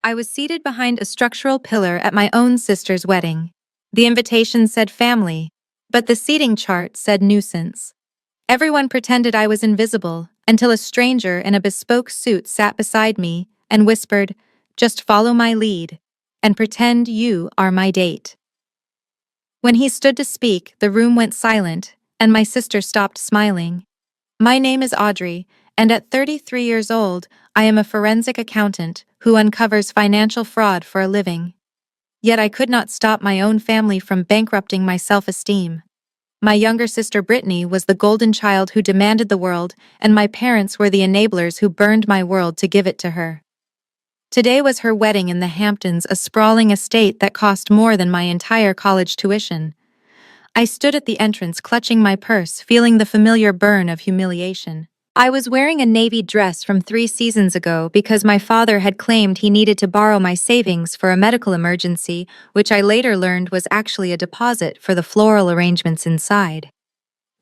I was seated behind a structural pillar at my own sister's wedding. The invitation said family, but the seating chart said nuisance. Everyone pretended I was invisible until a stranger in a bespoke suit sat beside me and whispered, "Just follow my lead and pretend you are my date." When he stood to speak, the room went silent, and my sister stopped smiling. My name is Audrey, and at 33 years old, I am a forensic accountant who uncovers financial fraud for a living. Yet I could not stop my own family from bankrupting my self-esteem. My younger sister Brittany was the golden child who demanded the world, and my parents were the enablers who burned my world to give it to her. Today was her wedding in the Hamptons, a sprawling estate that cost more than my entire college tuition. I stood at the entrance, clutching my purse, feeling the familiar burn of humiliation. I was wearing a navy dress from 3 seasons ago because my father had claimed he needed to borrow my savings for a medical emergency, which I later learned was actually a deposit for the floral arrangements inside.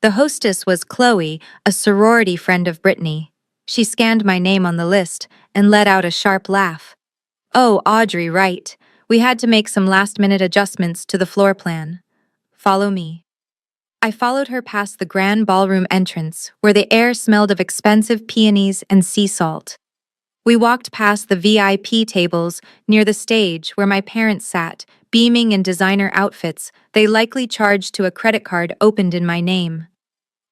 The hostess was Chloe, a sorority friend of Brittany. She scanned my name on the list and let out a sharp laugh. "Oh, Audrey, right. We had to make some last-minute adjustments to the floor plan. Follow me." I followed her past the grand ballroom entrance, where the air smelled of expensive peonies and sea salt. We walked past the VIP tables near the stage where my parents sat, beaming in designer outfits they likely charged to a credit card opened in my name.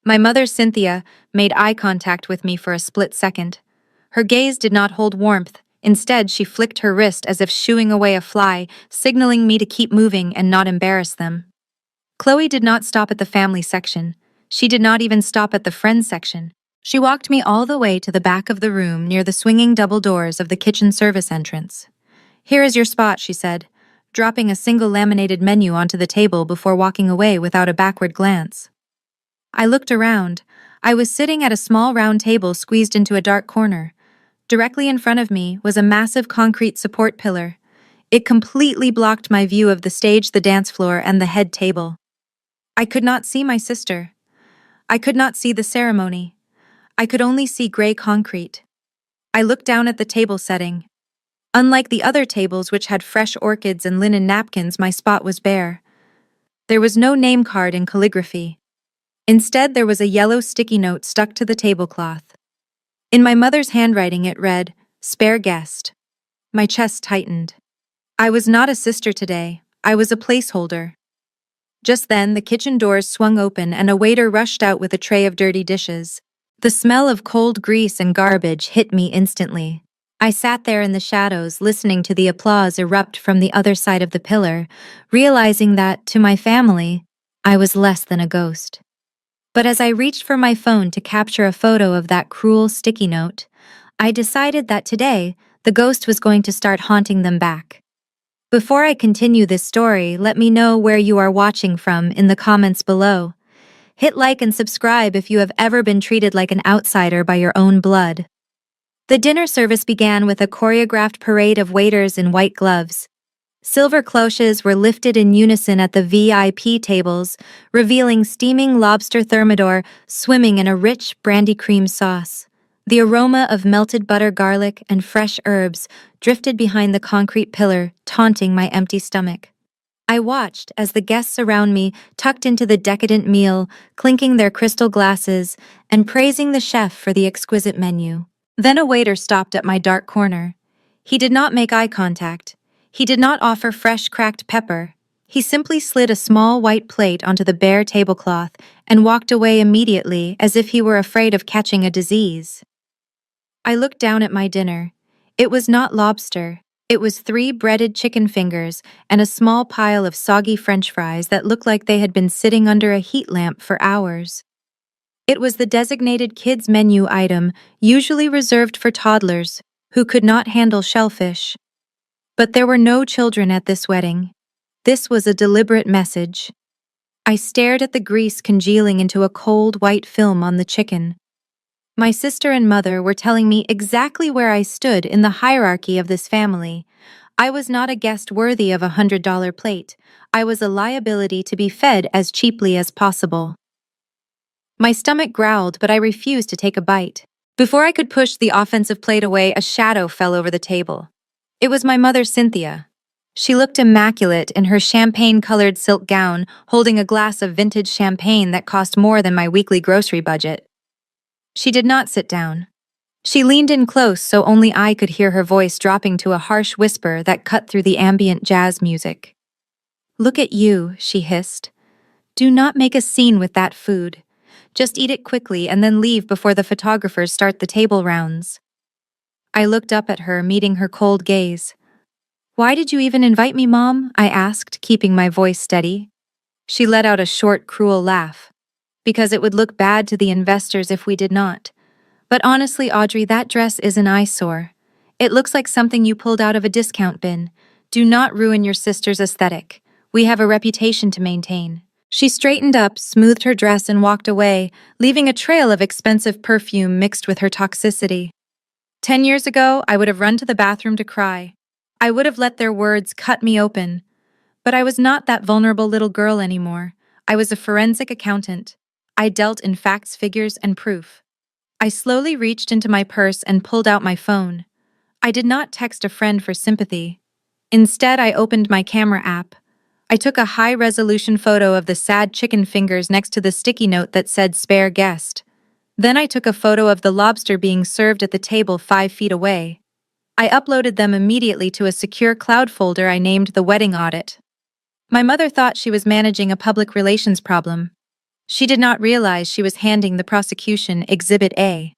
My mother, Cynthia, made eye contact with me for a split second. Her gaze did not hold warmth. Instead, she flicked her wrist as if shooing away a fly, signaling me to keep moving and not embarrass them. Chloe did not stop at the family section. She did not even stop at the friends section. She walked me all the way to the back of the room near the swinging double doors of the kitchen service entrance. "Here is your spot," she said, dropping a single laminated menu onto the table before walking away without a backward glance. I looked around. I was sitting at a small round table squeezed into a dark corner. Directly in front of me was a massive concrete support pillar. It completely blocked my view of the stage, the dance floor, and the head table. I could not see my sister. I could not see the ceremony. I could only see gray concrete. I looked down at the table setting. Unlike the other tables which had fresh orchids and linen napkins, my spot was bare. There was no name card in calligraphy. Instead, there was a yellow sticky note stuck to the tablecloth. In my mother's handwriting, it read, "Spare guest." My chest tightened. I was not a sister today. I was a placeholder. Just then, the kitchen doors swung open and a waiter rushed out with a tray of dirty dishes. The smell of cold grease and garbage hit me instantly. I sat there in the shadows, listening to the applause erupt from the other side of the pillar, realizing that, to my family, I was less than a ghost. But as I reached for my phone to capture a photo of that cruel sticky note, I decided that today, the ghost was going to start haunting them back. Before I continue this story, let me know where you are watching from in the comments below. Hit like and subscribe if you have ever been treated like an outsider by your own blood. The dinner service began with a choreographed parade of waiters in white gloves. Silver cloches were lifted in unison at the VIP tables, revealing steaming lobster thermidor swimming in a rich brandy cream sauce. The aroma of melted butter, garlic, and fresh herbs drifted behind the concrete pillar, taunting my empty stomach. I watched as the guests around me tucked into the decadent meal, clinking their crystal glasses and praising the chef for the exquisite menu. Then a waiter stopped at my dark corner. He did not make eye contact. He did not offer fresh cracked pepper. He simply slid a small white plate onto the bare tablecloth and walked away immediately as if he were afraid of catching a disease. I looked down at my dinner. It was not lobster. It was 3 breaded chicken fingers and a small pile of soggy French fries that looked like they had been sitting under a heat lamp for hours. It was the designated kids' menu item, usually reserved for toddlers who could not handle shellfish. But there were no children at this wedding. This was a deliberate message. I stared at the grease congealing into a cold white film on the chicken. My sister and mother were telling me exactly where I stood in the hierarchy of this family. I was not a guest worthy of a $100 plate. I was a liability to be fed as cheaply as possible. My stomach growled, but I refused to take a bite. Before I could push the offensive plate away, a shadow fell over the table. It was my mother, Cynthia. She looked immaculate in her champagne-colored silk gown, holding a glass of vintage champagne that cost more than my weekly grocery budget. She did not sit down. She leaned in close so only I could hear her voice dropping to a harsh whisper that cut through the ambient jazz music. "Look at you," she hissed. "Do not make a scene with that food. Just eat it quickly and then leave before the photographers start the table rounds." I looked up at her, meeting her cold gaze. "Why did you even invite me, Mom?" I asked, keeping my voice steady. She let out a short, cruel laugh. "Because it would look bad to the investors if we did not. But honestly, Audrey, that dress is an eyesore. It looks like something you pulled out of a discount bin. Do not ruin your sister's aesthetic. We have a reputation to maintain." She straightened up, smoothed her dress, and walked away, leaving a trail of expensive perfume mixed with her toxicity. 10 years ago, I would have run to the bathroom to cry. I would have let their words cut me open. But I was not that vulnerable little girl anymore. I was a forensic accountant. I dealt in facts, figures, and proof. I slowly reached into my purse and pulled out my phone. I did not text a friend for sympathy. Instead, I opened my camera app. I took a high-resolution photo of the sad chicken fingers next to the sticky note that said "Spare guest." Then I took a photo of the lobster being served at the table 5 feet away. I uploaded them immediately to a secure cloud folder I named the Wedding Audit. My mother thought she was managing a public relations problem. She did not realize she was handing the prosecution Exhibit A.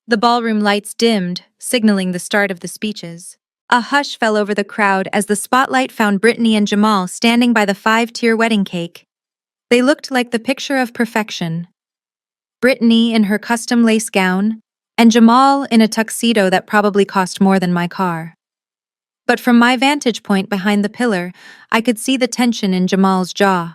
The ballroom lights dimmed, signaling the start of the speeches. A hush fell over the crowd as the spotlight found Brittany and Jamal standing by the 5-tier wedding cake. They looked like the picture of perfection. Brittany in her custom lace gown, and Jamal in a tuxedo that probably cost more than my car. But from my vantage point behind the pillar, I could see the tension in Jamal's jaw.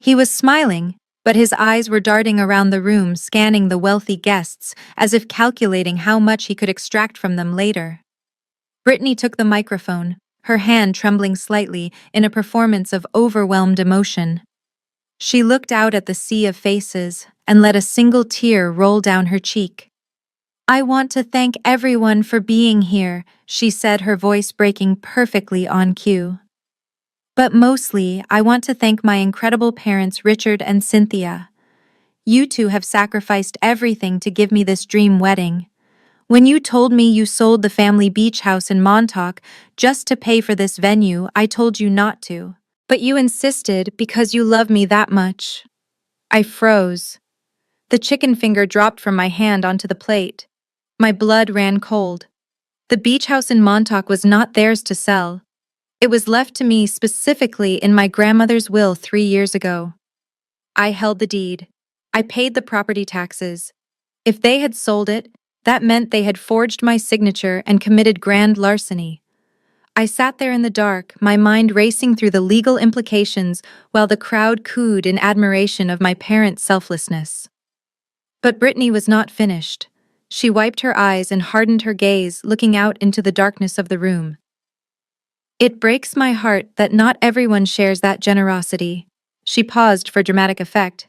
He was smiling, but his eyes were darting around the room, scanning the wealthy guests, as if calculating how much he could extract from them later. Brittany took the microphone, her hand trembling slightly in a performance of overwhelmed emotion. She looked out at the sea of faces and let a single tear roll down her cheek. "I want to thank everyone for being here," she said, her voice breaking perfectly on cue. "But mostly, I want to thank my incredible parents, Richard and Cynthia. You two have sacrificed everything to give me this dream wedding. When you told me you sold the family beach house in Montauk just to pay for this venue, I told you not to. But you insisted because you love me that much." I froze. The chicken finger dropped from my hand onto the plate. My blood ran cold. The beach house in Montauk was not theirs to sell. It was left to me specifically in my grandmother's will 3 years ago. I held the deed. I paid the property taxes. If they had sold it, that meant they had forged my signature and committed grand larceny. I sat there in the dark, my mind racing through the legal implications while the crowd cooed in admiration of my parents' selflessness. But Brittany was not finished. She wiped her eyes and hardened her gaze, looking out into the darkness of the room. "It breaks my heart that not everyone shares that generosity." She paused for dramatic effect.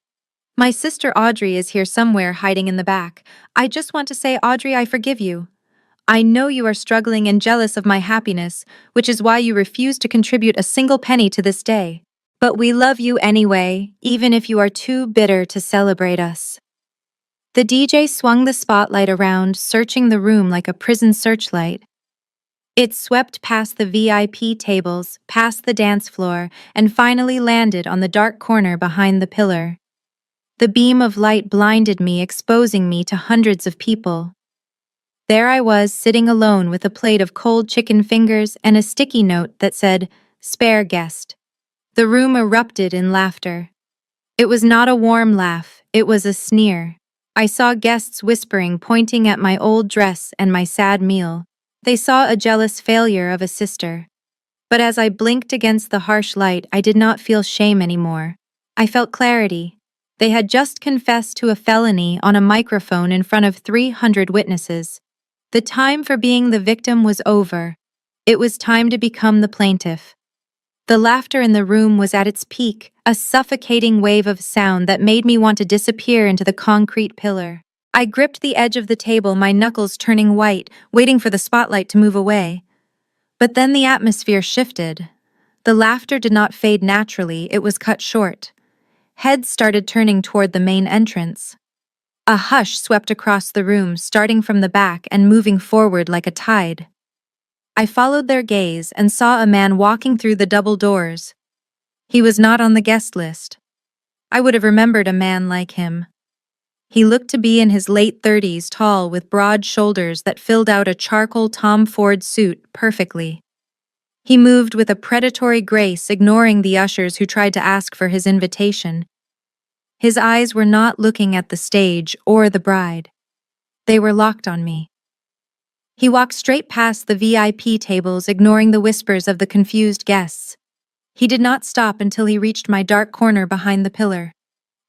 "My sister Audrey is here somewhere, hiding in the back. I just want to say, Audrey, I forgive you. I know you are struggling and jealous of my happiness, which is why you refuse to contribute a single penny to this day. But we love you anyway, even if you are too bitter to celebrate us." The DJ swung the spotlight around, searching the room like a prison searchlight. It swept past the VIP tables, past the dance floor, and finally landed on the dark corner behind the pillar. The beam of light blinded me, exposing me to hundreds of people. There I was, sitting alone with a plate of cold chicken fingers and a sticky note that said, "Spare guest." The room erupted in laughter. It was not a warm laugh, it was a sneer. I saw guests whispering, pointing at my old dress and my sad meal. They saw a jealous failure of a sister. But as I blinked against the harsh light, I did not feel shame anymore. I felt clarity. They had just confessed to a felony on a microphone in front of 300 witnesses. The time for being the victim was over. It was time to become the plaintiff. The laughter in the room was at its peak, a suffocating wave of sound that made me want to disappear into the concrete pillar. I gripped the edge of the table, my knuckles turning white, waiting for the spotlight to move away. But then the atmosphere shifted. The laughter did not fade naturally, it was cut short. Heads started turning toward the main entrance. A hush swept across the room, starting from the back and moving forward like a tide. I followed their gaze and saw a man walking through the double doors. He was not on the guest list. I would have remembered a man like him. He looked to be in his late 30s, tall with broad shoulders that filled out a charcoal Tom Ford suit perfectly. He moved with a predatory grace, ignoring the ushers who tried to ask for his invitation. His eyes were not looking at the stage or the bride. They were locked on me. He walked straight past the VIP tables, ignoring the whispers of the confused guests. He did not stop until he reached my dark corner behind the pillar.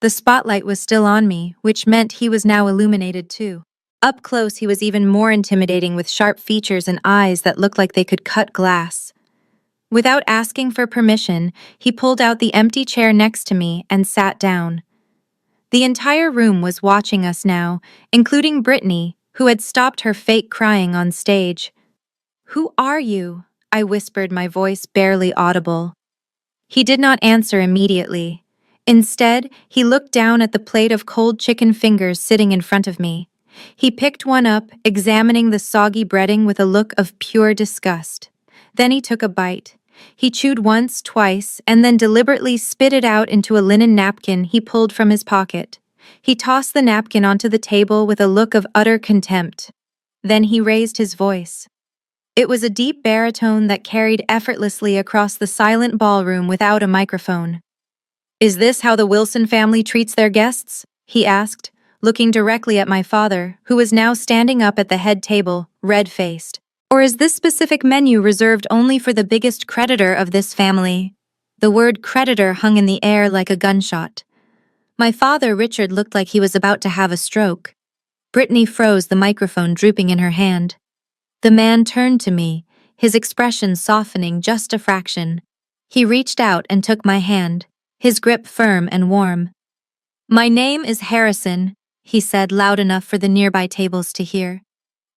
The spotlight was still on me, which meant he was now illuminated too. Up close, he was even more intimidating, with sharp features and eyes that looked like they could cut glass. Without asking for permission, he pulled out the empty chair next to me and sat down. The entire room was watching us now, including Brittany, who had stopped her fake crying on stage. "Who are you?" I whispered, my voice barely audible. He did not answer immediately. Instead, he looked down at the plate of cold chicken fingers sitting in front of me. He picked one up, examining the soggy breading with a look of pure disgust. Then he took a bite. He chewed once, twice, and then deliberately spit it out into a linen napkin he pulled from his pocket. He tossed the napkin onto the table with a look of utter contempt. Then he raised his voice. It was a deep baritone that carried effortlessly across the silent ballroom without a microphone. "Is this how the Wilson family treats their guests?" he asked, looking directly at my father, who was now standing up at the head table, red-faced. "Or is this specific menu reserved only for the biggest creditor of this family?" The word creditor hung in the air like a gunshot. My father, Richard, looked like he was about to have a stroke. Brittany froze, the microphone drooping in her hand. The man turned to me, his expression softening just a fraction. He reached out and took my hand, his grip firm and warm. "My name is Harrison," he said loud enough for the nearby tables to hear.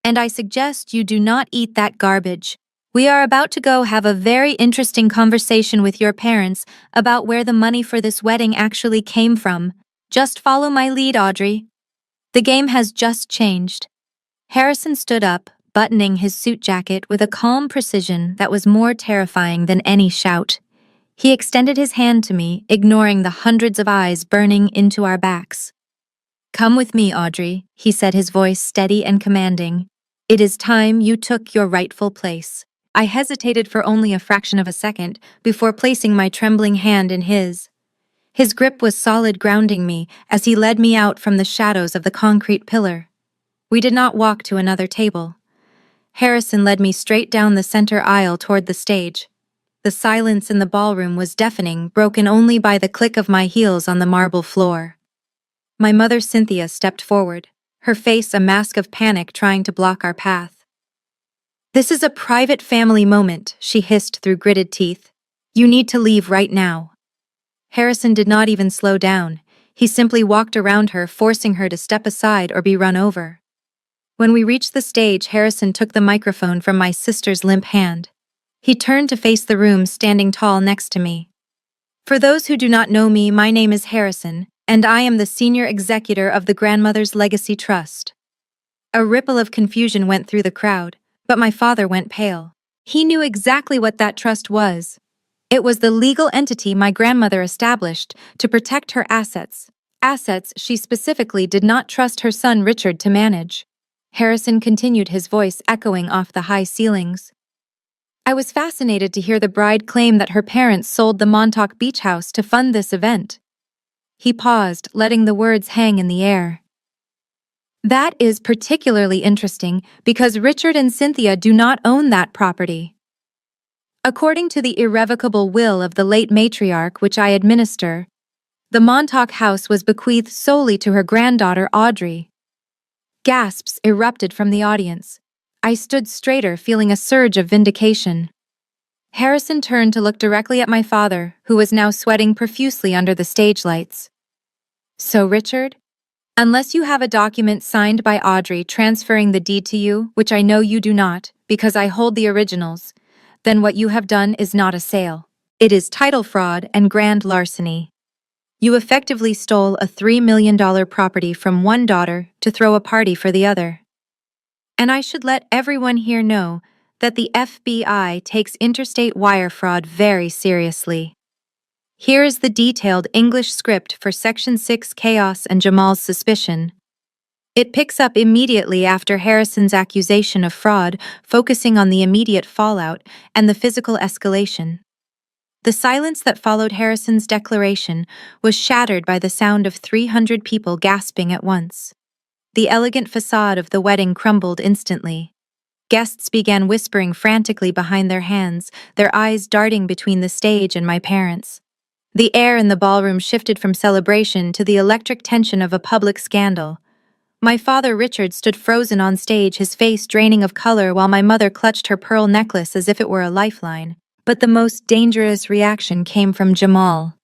"And I suggest you do not eat that garbage. We are about to go have a very interesting conversation with your parents about where the money for this wedding actually came from. Just follow my lead, Audrey. The game has just changed." Harrison stood up, buttoning his suit jacket with a calm precision that was more terrifying than any shout. He extended his hand to me, ignoring the hundreds of eyes burning into our backs. "Come with me, Audrey," he said, his voice steady and commanding. "It is time you took your rightful place." I hesitated for only a fraction of a second before placing my trembling hand in his. His grip was solid, grounding me as he led me out from the shadows of the concrete pillar. We did not walk to another table. Harrison led me straight down the center aisle toward the stage. The silence in the ballroom was deafening, broken only by the click of my heels on the marble floor. My mother, Cynthia, stepped forward, her face a mask of panic trying to block our path. "This is a private family moment," she hissed through gritted teeth. "You need to leave right now." Harrison did not even slow down. He simply walked around her, forcing her to step aside or be run over. When we reached the stage, Harrison took the microphone from my sister's limp hand. He turned to face the room, standing tall next to me. "For those who do not know me, my name is Harrison, and I am the senior executor of the Grandmother's Legacy Trust." A ripple of confusion went through the crowd, but my father went pale. He knew exactly what that trust was. It was the legal entity my grandmother established to protect her assets she specifically did not trust her son Richard to manage. Harrison continued, his voice echoing off the high ceilings. "I was fascinated to hear the bride claim that her parents sold the Montauk Beach house to fund this event." He paused, letting the words hang in the air. "That is particularly interesting because Richard and Cynthia do not own that property. According to the irrevocable will of the late matriarch, which I administer, the Montauk house was bequeathed solely to her granddaughter Audrey." Gasps erupted from the audience. I stood straighter, feeling a surge of vindication. Harrison turned to look directly at my father, who was now sweating profusely under the stage lights. "So, Richard, unless you have a document signed by Audrey transferring the deed to you, which I know you do not, because I hold the originals, Then what you have done is not a sale. It is title fraud and grand larceny. You effectively stole a $3 million property from one daughter to throw a party for the other. And I should let everyone here know that the FBI takes interstate wire fraud very seriously. Here is the detailed English script for Section 6 Chaos and Jamal's suspicion. It picks up immediately after Harrison's accusation of fraud, focusing on the immediate fallout and the physical escalation. The silence that followed Harrison's declaration was shattered by the sound of 300 people gasping at once. The elegant facade of the wedding crumbled instantly. Guests began whispering frantically behind their hands, their eyes darting between the stage and my parents. The air in the ballroom shifted from celebration to the electric tension of a public scandal. My father Richard stood frozen on stage, his face draining of color, while my mother clutched her pearl necklace as if it were a lifeline. But the most dangerous reaction came from Jamal.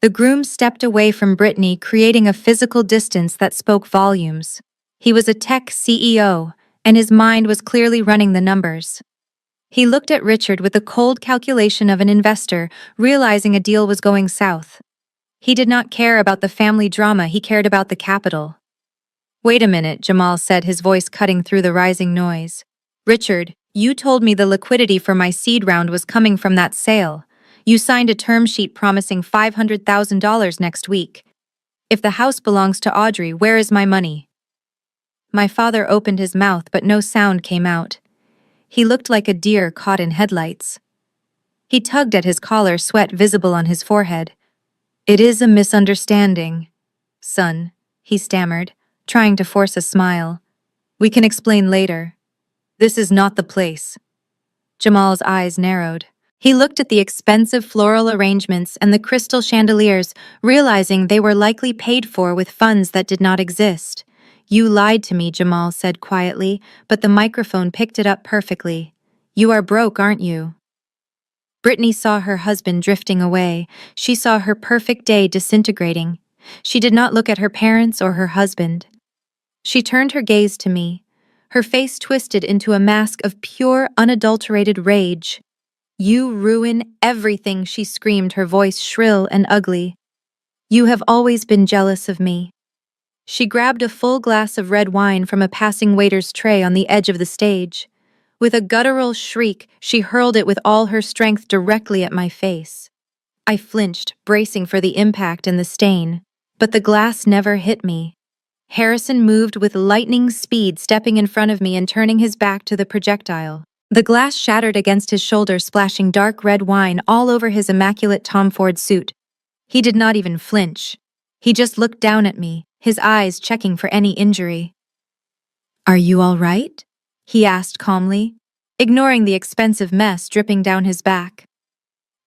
The groom stepped away from Brittany, creating a physical distance that spoke volumes. He was a tech CEO, and his mind was clearly running the numbers. He looked at Richard with the cold calculation of an investor, realizing a deal was going south. He did not care about the family drama, he cared about the capital. "Wait a minute," Jamal said, his voice cutting through the rising noise. "Richard, you told me the liquidity for my seed round was coming from that sale. You signed a term sheet promising $500,000 next week. If the house belongs to Audrey, where is my money?" My father opened his mouth, but no sound came out. He looked like a deer caught in headlights. He tugged at his collar, sweat visible on his forehead. "It is a misunderstanding, son," he stammered, trying to force a smile. "We can explain later. This is not the place." Jamal's eyes narrowed. He looked at the expensive floral arrangements and the crystal chandeliers, realizing they were likely paid for with funds that did not exist. "You lied to me," Jamal said quietly, but the microphone picked it up perfectly. "You are broke, aren't you?" Brittany saw her husband drifting away. She saw her perfect day disintegrating. She did not look at her parents or her husband. She turned her gaze to me, her face twisted into a mask of pure, unadulterated rage. "You ruin everything," she screamed, her voice shrill and ugly. "You have always been jealous of me." She grabbed a full glass of red wine from a passing waiter's tray on the edge of the stage. With a guttural shriek, she hurled it with all her strength directly at my face. I flinched, bracing for the impact and the stain, but the glass never hit me. Harrison moved with lightning speed, stepping in front of me and turning his back to the projectile. The glass shattered against his shoulder, splashing dark red wine all over his immaculate Tom Ford suit. He did not even flinch. He just looked down at me, his eyes checking for any injury. "Are you all right?" he asked calmly, ignoring the expensive mess dripping down his back.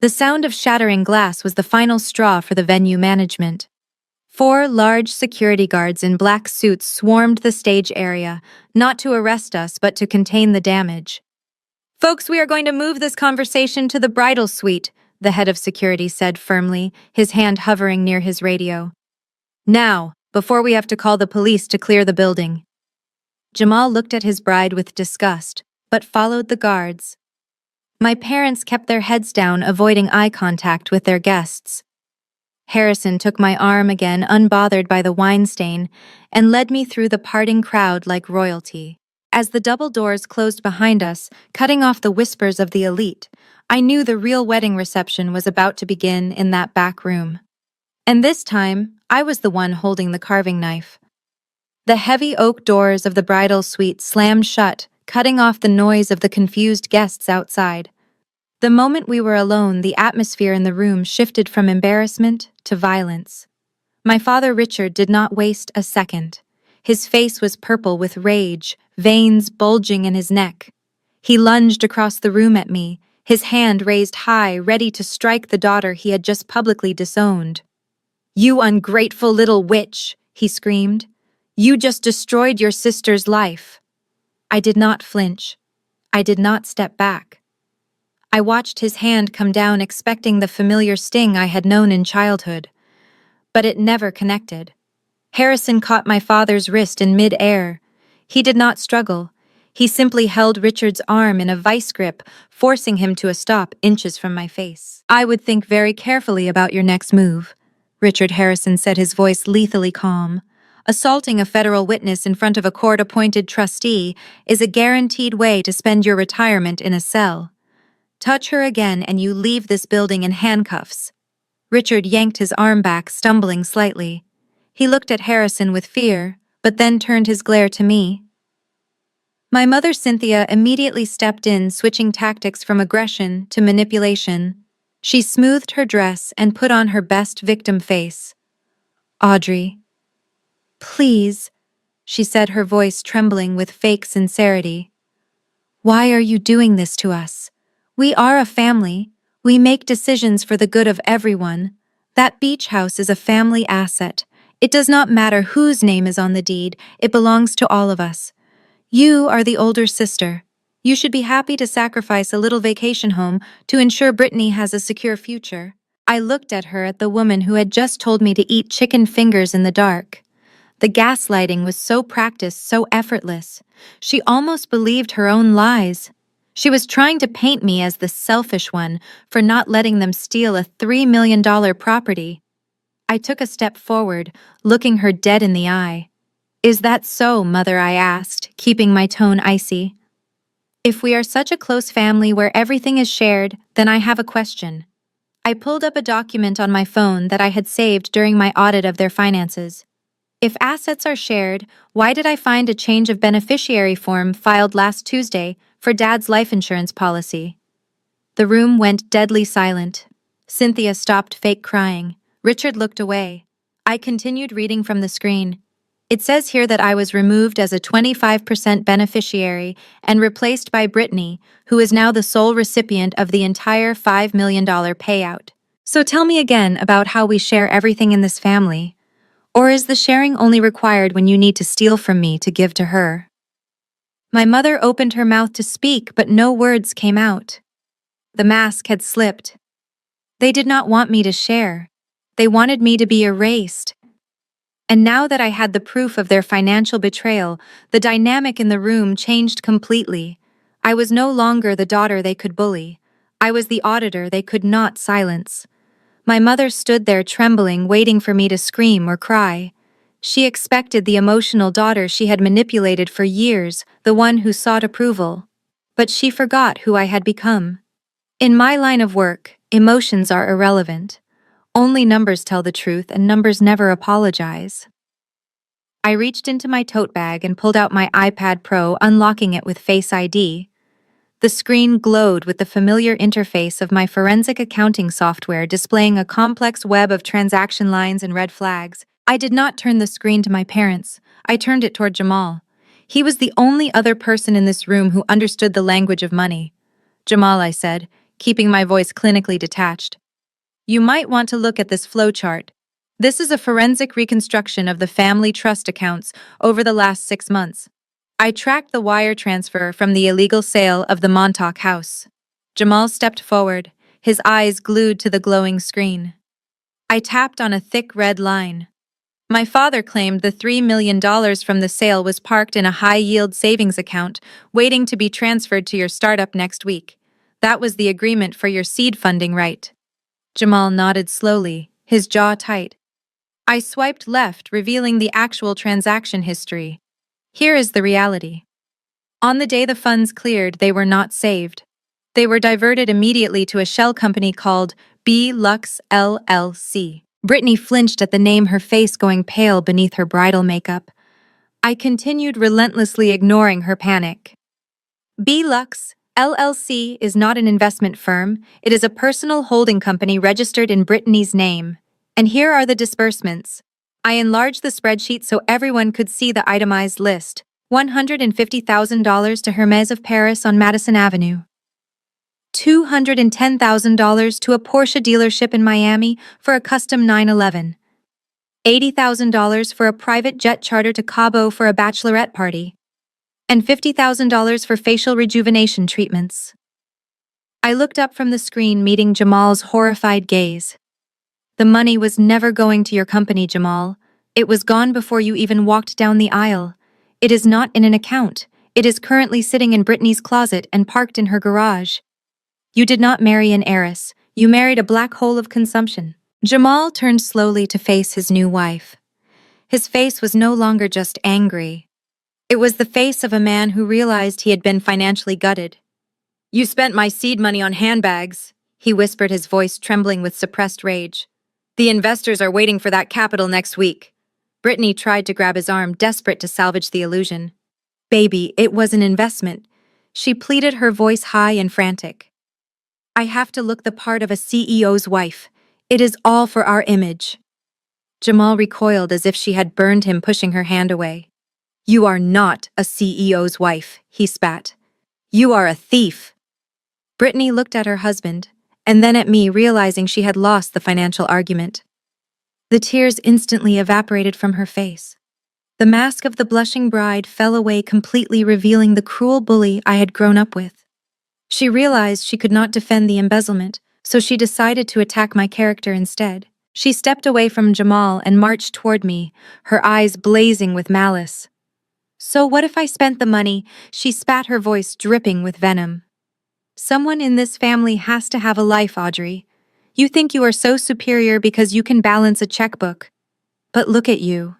The sound of shattering glass was the final straw for the venue management. 4 large security guards in black suits swarmed the stage area, not to arrest us but to contain the damage. "Folks, we are going to move this conversation to the bridal suite," the head of security said firmly, his hand hovering near his radio. "Now, before we have to call the police to clear the building." Jamal looked at his bride with disgust, but followed the guards. My parents kept their heads down, avoiding eye contact with their guests. Harrison took my arm again, unbothered by the wine stain, and led me through the parting crowd like royalty. As the double doors closed behind us, cutting off the whispers of the elite, I knew the real wedding reception was about to begin in that back room. And this time, I was the one holding the carving knife. The heavy oak doors of the bridal suite slammed shut, cutting off the noise of the confused guests outside. The moment we were alone, the atmosphere in the room shifted from embarrassment to violence. My father Richard did not waste a second. His face was purple with rage, veins bulging in his neck. He lunged across the room at me, his hand raised high, ready to strike the daughter he had just publicly disowned. "You ungrateful little witch," he screamed. "You just destroyed your sister's life." I did not flinch. I did not step back. I watched his hand come down, expecting the familiar sting I had known in childhood. But it never connected. Harrison caught my father's wrist in mid-air. He did not struggle. He simply held Richard's arm in a vice grip, forcing him to a stop inches from my face. "I would think very carefully about your next move," Richard Harrison said, his voice lethally calm. "Assaulting a federal witness in front of a court-appointed trustee is a guaranteed way to spend your retirement in a cell. Touch her again and you leave this building in handcuffs." Richard yanked his arm back, stumbling slightly. He looked at Harrison with fear, but then turned his glare to me. My mother, Cynthia, immediately stepped in, switching tactics from aggression to manipulation. She smoothed her dress and put on her best victim face. "Audrey, please," she said, her voice trembling with fake sincerity. "Why are you doing this to us? We are a family. We make decisions for the good of everyone. That beach house is a family asset. It does not matter whose name is on the deed, it belongs to all of us. You are the older sister. You should be happy to sacrifice a little vacation home to ensure Brittany has a secure future." I looked at her, at the woman who had just told me to eat chicken fingers in the dark. The gaslighting was so practiced, so effortless. She almost believed her own lies. She was trying to paint me as the selfish one for not letting them steal a $3 million property. I took a step forward, looking her dead in the eye. "Is that so, Mother?" I asked, keeping my tone icy. "If we are such a close family where everything is shared, then I have a question." I pulled up a document on my phone that I had saved during my audit of their finances. If assets are shared, why did I find a change of beneficiary form filed last Tuesday for Dad's life insurance policy? The room went deadly silent. Cynthia stopped fake crying. Richard looked away. I continued reading from the screen. "It says here that I was removed as a 25% beneficiary and replaced by Brittany, who is now the sole recipient of the entire $5 million payout. So tell me again about how we share everything in this family. Or is the sharing only required when you need to steal from me to give to her?" My mother opened her mouth to speak, but no words came out. The mask had slipped. They did not want me to share. They wanted me to be erased. And now that I had the proof of their financial betrayal, the dynamic in the room changed completely. I was no longer the daughter they could bully. I was the auditor they could not silence. My mother stood there trembling, waiting for me to scream or cry. She expected the emotional daughter she had manipulated for years, the one who sought approval. But she forgot who I had become. In my line of work, emotions are irrelevant. Only numbers tell the truth, and numbers never apologize. I reached into my tote bag and pulled out my iPad Pro, unlocking it with Face ID. The screen glowed with the familiar interface of my forensic accounting software, displaying a complex web of transaction lines and red flags. I did not turn the screen to my parents. I turned it toward Jamal. He was the only other person in this room who understood the language of money. "Jamal," I said, keeping my voice clinically detached, "you might want to look at this flowchart. This is a forensic reconstruction of the family trust accounts over the last 6 months. I tracked the wire transfer from the illegal sale of the Montauk house." Jamal stepped forward, his eyes glued to the glowing screen. I tapped on a thick red line. "My father claimed the $3 million from the sale was parked in a high-yield savings account, waiting to be transferred to your startup next week. That was the agreement for your seed funding, right?" Jamal nodded slowly, his jaw tight. I swiped left, revealing the actual transaction history. Here is the reality. On the day the funds cleared, they were not saved. They were diverted immediately to a shell company called B Lux LLC. Brittany flinched at the name, her face going pale beneath her bridal makeup. I continued, relentlessly ignoring her panic. B Lux LLC is not an investment firm. It is a personal holding company registered in Brittany's name. And here are the disbursements. I enlarged the spreadsheet so everyone could see the itemized list. $150,000 to Hermes of Paris on Madison Avenue. $210,000 to a Porsche dealership in Miami for a custom 911. $80,000 for a private jet charter to Cabo for a bachelorette party. And $50,000 for facial rejuvenation treatments. I looked up from the screen, meeting Jamal's horrified gaze. "The money was never going to your company, Jamal. It was gone before you even walked down the aisle. It is not in an account. It is currently sitting in Brittany's closet and parked in her garage. You did not marry an heiress. You married a black hole of consumption. Jamal turned slowly to face his new wife. His face was no longer just angry. It was the face of a man who realized he had been financially gutted. You spent my seed money on handbags, he whispered, his voice trembling with suppressed rage. The investors are waiting for that capital next week. Brittany tried to grab his arm, desperate to salvage the illusion. Baby, it was an investment. She pleaded, her voice high and frantic. I have to look the part of a CEO's wife. It is all for our image. Jamal recoiled as if she had burned him, pushing her hand away. You are not a CEO's wife, he spat. You are a thief. Brittany looked at her husband, and then at me, realizing she had lost the financial argument. The tears instantly evaporated from her face. The mask of the blushing bride fell away completely, revealing the cruel bully I had grown up with. She realized she could not defend the embezzlement, so she decided to attack my character instead. She stepped away from Jamal and marched toward me, her eyes blazing with malice. So what if I spent the money? She spat, her voice dripping with venom. Someone in this family has to have a life, Audrey. You think you are so superior because you can balance a checkbook. But look at you.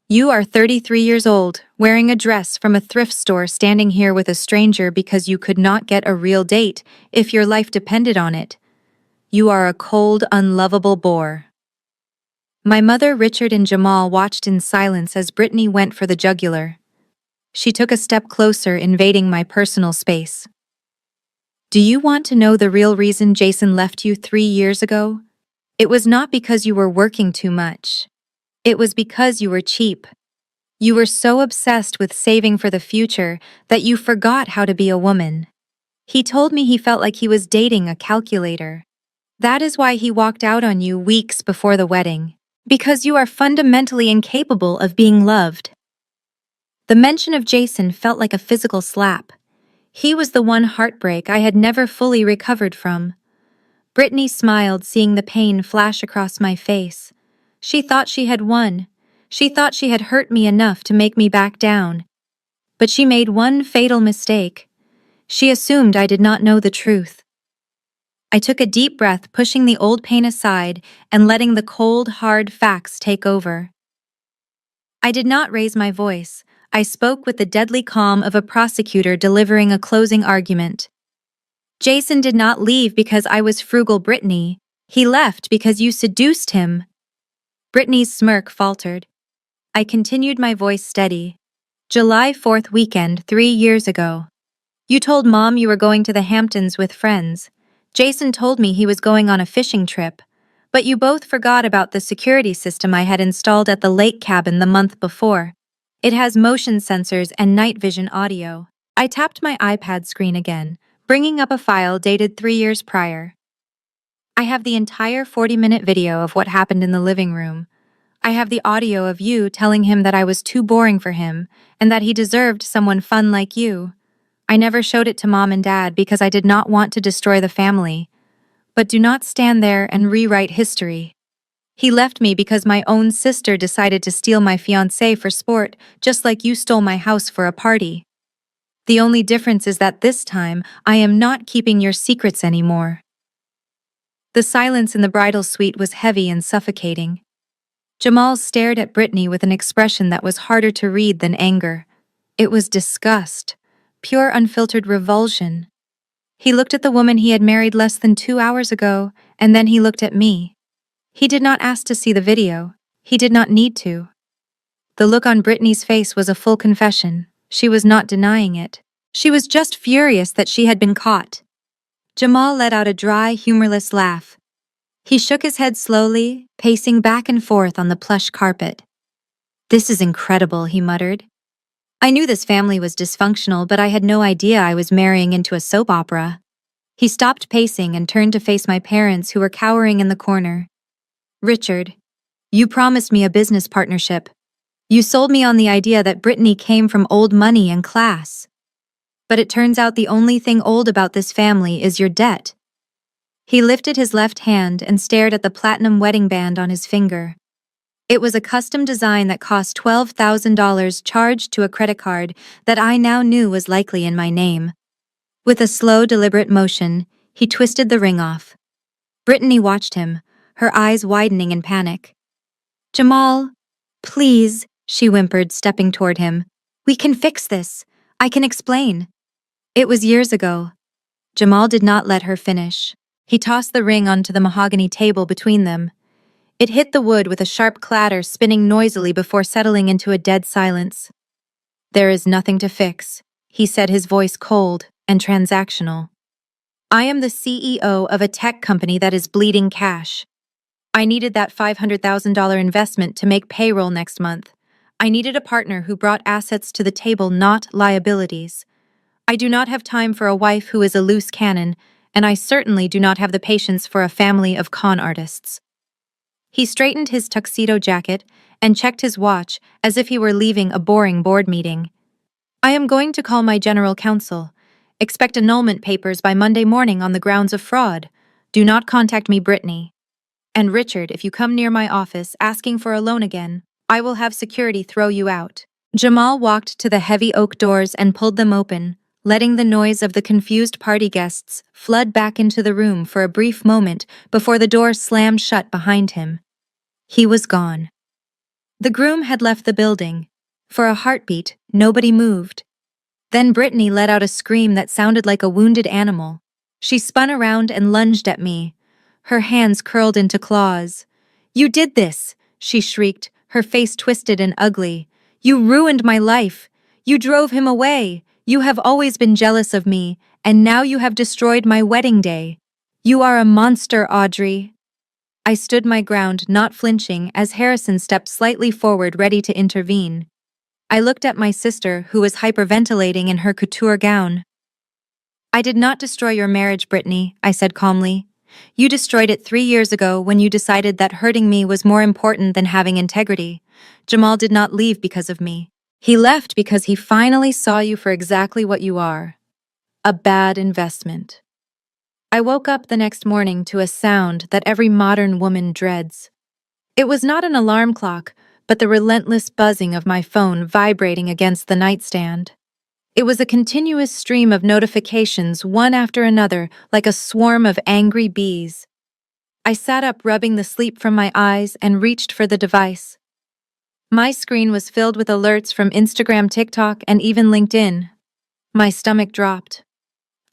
You are 33 years old, wearing a dress from a thrift store, standing here with a stranger because you could not get a real date if your life depended on it. You are a cold, unlovable bore. My mother, Richard, and Jamal watched in silence as Brittany went for the jugular. She took a step closer, invading my personal space. Do you want to know the real reason Jason left you 3 years ago? It was not because you were working too much. It was because you were cheap. You were so obsessed with saving for the future that you forgot how to be a woman. He told me he felt like he was dating a calculator. That is why he walked out on you weeks before the wedding. Because you are fundamentally incapable of being loved. The mention of Jason felt like a physical slap. He was the one heartbreak I had never fully recovered from. Brittany smiled, seeing the pain flash across my face. She thought she had won. She thought she had hurt me enough to make me back down. But she made one fatal mistake. She assumed I did not know the truth. I took a deep breath, pushing the old pain aside and letting the cold, hard facts take over. I did not raise my voice. I spoke with the deadly calm of a prosecutor delivering a closing argument. Jason did not leave because I was frugal, Brittany. He left because you seduced him. Brittany's smirk faltered. I continued, my voice steady. July 4th weekend 3 years ago. You told Mom you were going to the Hamptons with friends. Jason told me he was going on a fishing trip. But you both forgot about the security system I had installed at the lake cabin the month before. It has motion sensors and night vision audio. I tapped my iPad screen again, bringing up a file dated 3 years prior. I have the entire 40-minute video of what happened in the living room. I have the audio of you telling him that I was too boring for him and that he deserved someone fun like you. I never showed it to Mom and Dad because I did not want to destroy the family. But do not stand there and rewrite history. He left me because my own sister decided to steal my fiancé for sport, just like you stole my house for a party. The only difference is that this time, I am not keeping your secrets anymore. The silence in the bridal suite was heavy and suffocating. Jamal stared at Brittany with an expression that was harder to read than anger. It was disgust, pure unfiltered revulsion. He looked at the woman he had married less than 2 hours ago, and then he looked at me. He did not ask to see the video. He did not need to. The look on Brittany's face was a full confession. She was not denying it. She was just furious that she had been caught. Jamal let out a dry, humorless laugh. He shook his head slowly, pacing back and forth on the plush carpet. This is incredible, he muttered. I knew this family was dysfunctional, but I had no idea I was marrying into a soap opera. He stopped pacing and turned to face my parents, who were cowering in the corner. Richard, you promised me a business partnership. You sold me on the idea that Brittany came from old money and class. But it turns out the only thing old about this family is your debt. He lifted his left hand and stared at the platinum wedding band on his finger. It was a custom design that cost $12,000 charged to a credit card that I now knew was likely in my name. With a slow, deliberate motion, he twisted the ring off. Brittany watched him, her eyes widening in panic. "Jamal, please," she whimpered, stepping toward him. "We can fix this. I can explain." It was years ago. Jamal did not let her finish. He tossed the ring onto the mahogany table between them. It hit the wood with a sharp clatter, spinning noisily before settling into a dead silence. "There is nothing to fix," he said, his voice cold and transactional. "I am the CEO of a tech company that is bleeding cash. I needed that $500,000 investment to make payroll next month. I needed a partner who brought assets to the table, not liabilities. I do not have time for a wife who is a loose cannon, and I certainly do not have the patience for a family of con artists." He straightened his tuxedo jacket and checked his watch as if he were leaving a boring board meeting. "I am going to call my general counsel. Expect annulment papers by Monday morning on the grounds of fraud. Do not contact me, Brittany. And Richard, if you come near my office asking for a loan again, I will have security throw you out." Jamal walked to the heavy oak doors and pulled them open, letting the noise of the confused party guests flood back into the room for a brief moment before the door slammed shut behind him. He was gone. The groom had left the building. For a heartbeat, nobody moved. Then Brittany let out a scream that sounded like a wounded animal. She spun around and lunged at me, her hands curled into claws. "You did this!" she shrieked, her face twisted and ugly. "You ruined my life! You drove him away! You have always been jealous of me, and now you have destroyed my wedding day! You are a monster, Audrey!" I stood my ground, not flinching, as Harrison stepped slightly forward, ready to intervene. I looked at my sister, who was hyperventilating in her couture gown. "I did not destroy your marriage, Brittany," I said calmly. "You destroyed it 3 years ago when you decided that hurting me was more important than having integrity. Jamal did not leave because of me. He left because he finally saw you for exactly what you are. A bad investment." I woke up the next morning to a sound that every modern woman dreads. It was not an alarm clock, but the relentless buzzing of my phone vibrating against the nightstand. It was a continuous stream of notifications, one after another, like a swarm of angry bees. I sat up, rubbing the sleep from my eyes, and reached for the device. My screen was filled with alerts from Instagram, TikTok, and even LinkedIn. My stomach dropped.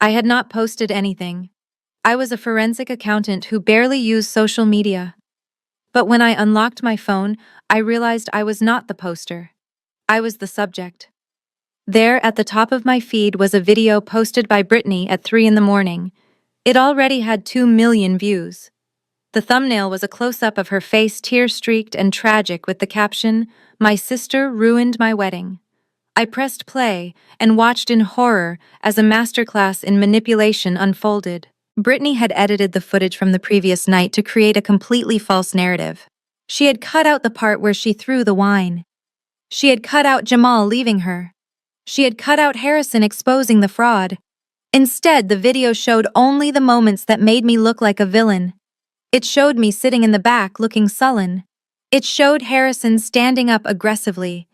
I had not posted anything. I was a forensic accountant who barely used social media. But when I unlocked my phone, I realized I was not the poster. I was the subject. There, at the top of my feed, was a video posted by Brittany at 3 in the morning. It already had 2 million views. The thumbnail was a close-up of her face, tear-streaked and tragic, with the caption, "My sister ruined my wedding." I pressed play and watched in horror as a masterclass in manipulation unfolded. Brittany had edited the footage from the previous night to create a completely false narrative. She had cut out the part where she threw the wine. She had cut out Jamal leaving her. She had cut out Harrison exposing the fraud. Instead, the video showed only the moments that made me look like a villain. It showed me sitting in the back looking sullen. It showed Harrison standing up aggressively.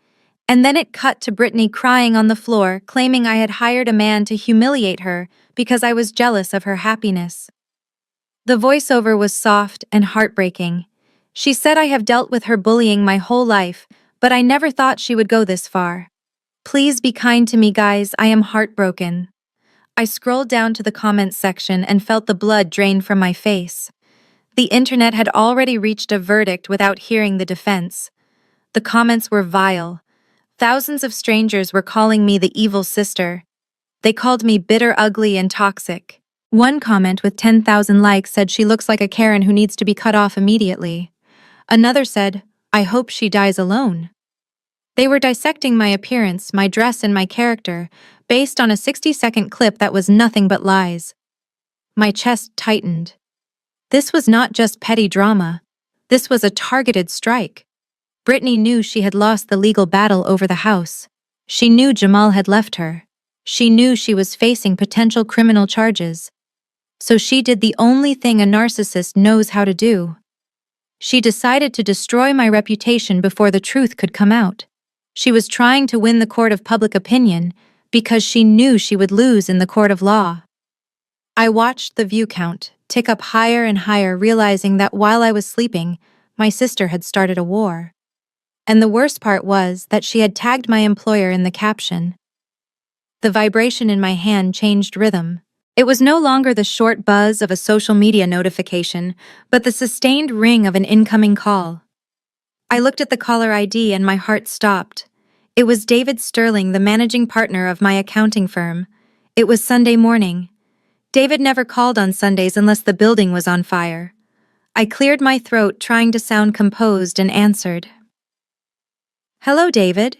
And then it cut to Brittany crying on the floor, claiming I had hired a man to humiliate her because I was jealous of her happiness. The voiceover was soft and heartbreaking. She said, "I have dealt with her bullying my whole life, but I never thought she would go this far. Please be kind to me, guys, I am heartbroken." I scrolled down to the comments section and felt the blood drain from my face. The internet had already reached a verdict without hearing the defense. The comments were vile. Thousands of strangers were calling me the evil sister. They called me bitter, ugly, and toxic. One comment with 10,000 likes said she looks like a Karen who needs to be cut off immediately. Another said, "I hope she dies alone." They were dissecting my appearance, my dress, and my character, based on a 60-second clip that was nothing but lies. My chest tightened. This was not just petty drama. This was a targeted strike. Brittany knew she had lost the legal battle over the house. She knew Jamal had left her. She knew she was facing potential criminal charges. So she did the only thing a narcissist knows how to do. She decided to destroy my reputation before the truth could come out. She was trying to win the court of public opinion because she knew she would lose in the court of law. I watched the view count tick up higher and higher, realizing that while I was sleeping, my sister had started a war. And the worst part was that she had tagged my employer in the caption. The vibration in my hand changed rhythm. It was no longer the short buzz of a social media notification, but the sustained ring of an incoming call. I looked at the caller ID and my heart stopped. It was David Sterling, the managing partner of my accounting firm. It was Sunday morning. David never called on Sundays unless the building was on fire. I cleared my throat, trying to sound composed, and answered. "Hello, David."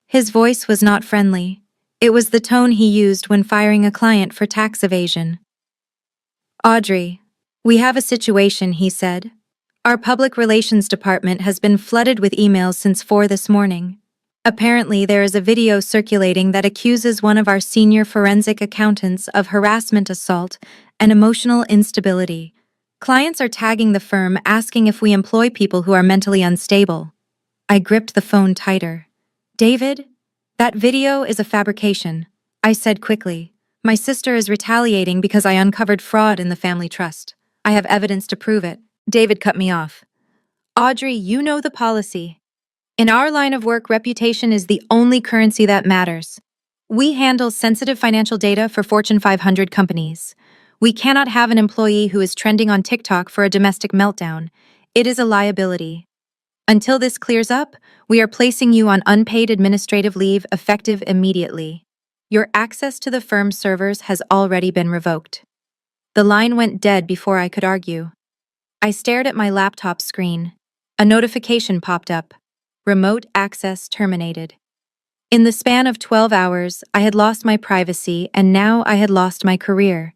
His voice was not friendly. It was the tone he used when firing a client for tax evasion. "Audrey, we have a situation," he said. "Our public relations department has been flooded with emails since 4 this morning. Apparently, there is a video circulating that accuses one of our senior forensic accountants of harassment, assault, and emotional instability. Clients are tagging the firm, asking if we employ people who are mentally unstable." I gripped the phone tighter. "David, that video is a fabrication," I said quickly. "My sister is retaliating because I uncovered fraud in the family trust. I have evidence to prove it." David cut me off. "Audrey, you know the policy. In our line of work, reputation is the only currency that matters. We handle sensitive financial data for Fortune 500 companies. We cannot have an employee who is trending on TikTok for a domestic meltdown. It is a liability. Until this clears up, we are placing you on unpaid administrative leave effective immediately. Your access to the firm's servers has already been revoked." The line went dead before I could argue. I stared at my laptop screen. A notification popped up. Remote access terminated. In the span of 12 hours, I had lost my privacy, and now I had lost my career.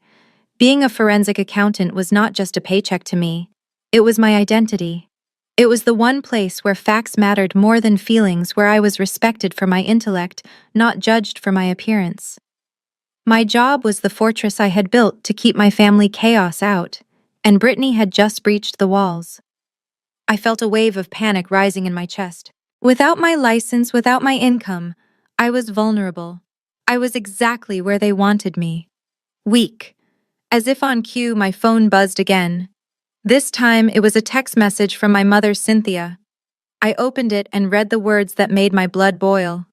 Being a forensic accountant was not just a paycheck to me. It was my identity. It was the one place where facts mattered more than feelings, where I was respected for my intellect, not judged for my appearance. My job was the fortress I had built to keep my family chaos out, and Brittany had just breached the walls. I felt a wave of panic rising in my chest. Without my license, without my income, I was vulnerable. I was exactly where they wanted me. Weak. As if on cue, my phone buzzed again. This time, it was a text message from my mother, Cynthia. I opened it and read the words that made my blood boil.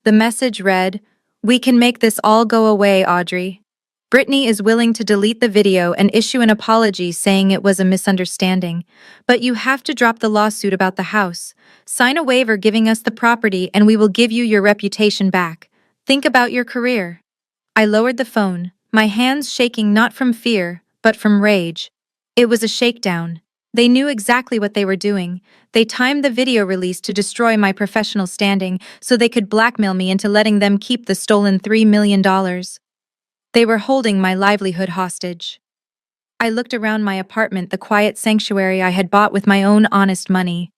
The message read, "We can make this all go away, Audrey. Brittany is willing to delete the video and issue an apology, saying it was a misunderstanding. But you have to drop the lawsuit about the house. Sign a waiver giving us the property and we will give you your reputation back. Think about your career." I lowered the phone, my hands shaking not from fear, but from rage. It was a shakedown. They knew exactly what they were doing. They timed the video release to destroy my professional standing so they could blackmail me into letting them keep the stolen $3 million. They were holding my livelihood hostage. I looked around my apartment, the quiet sanctuary I had bought with my own honest money.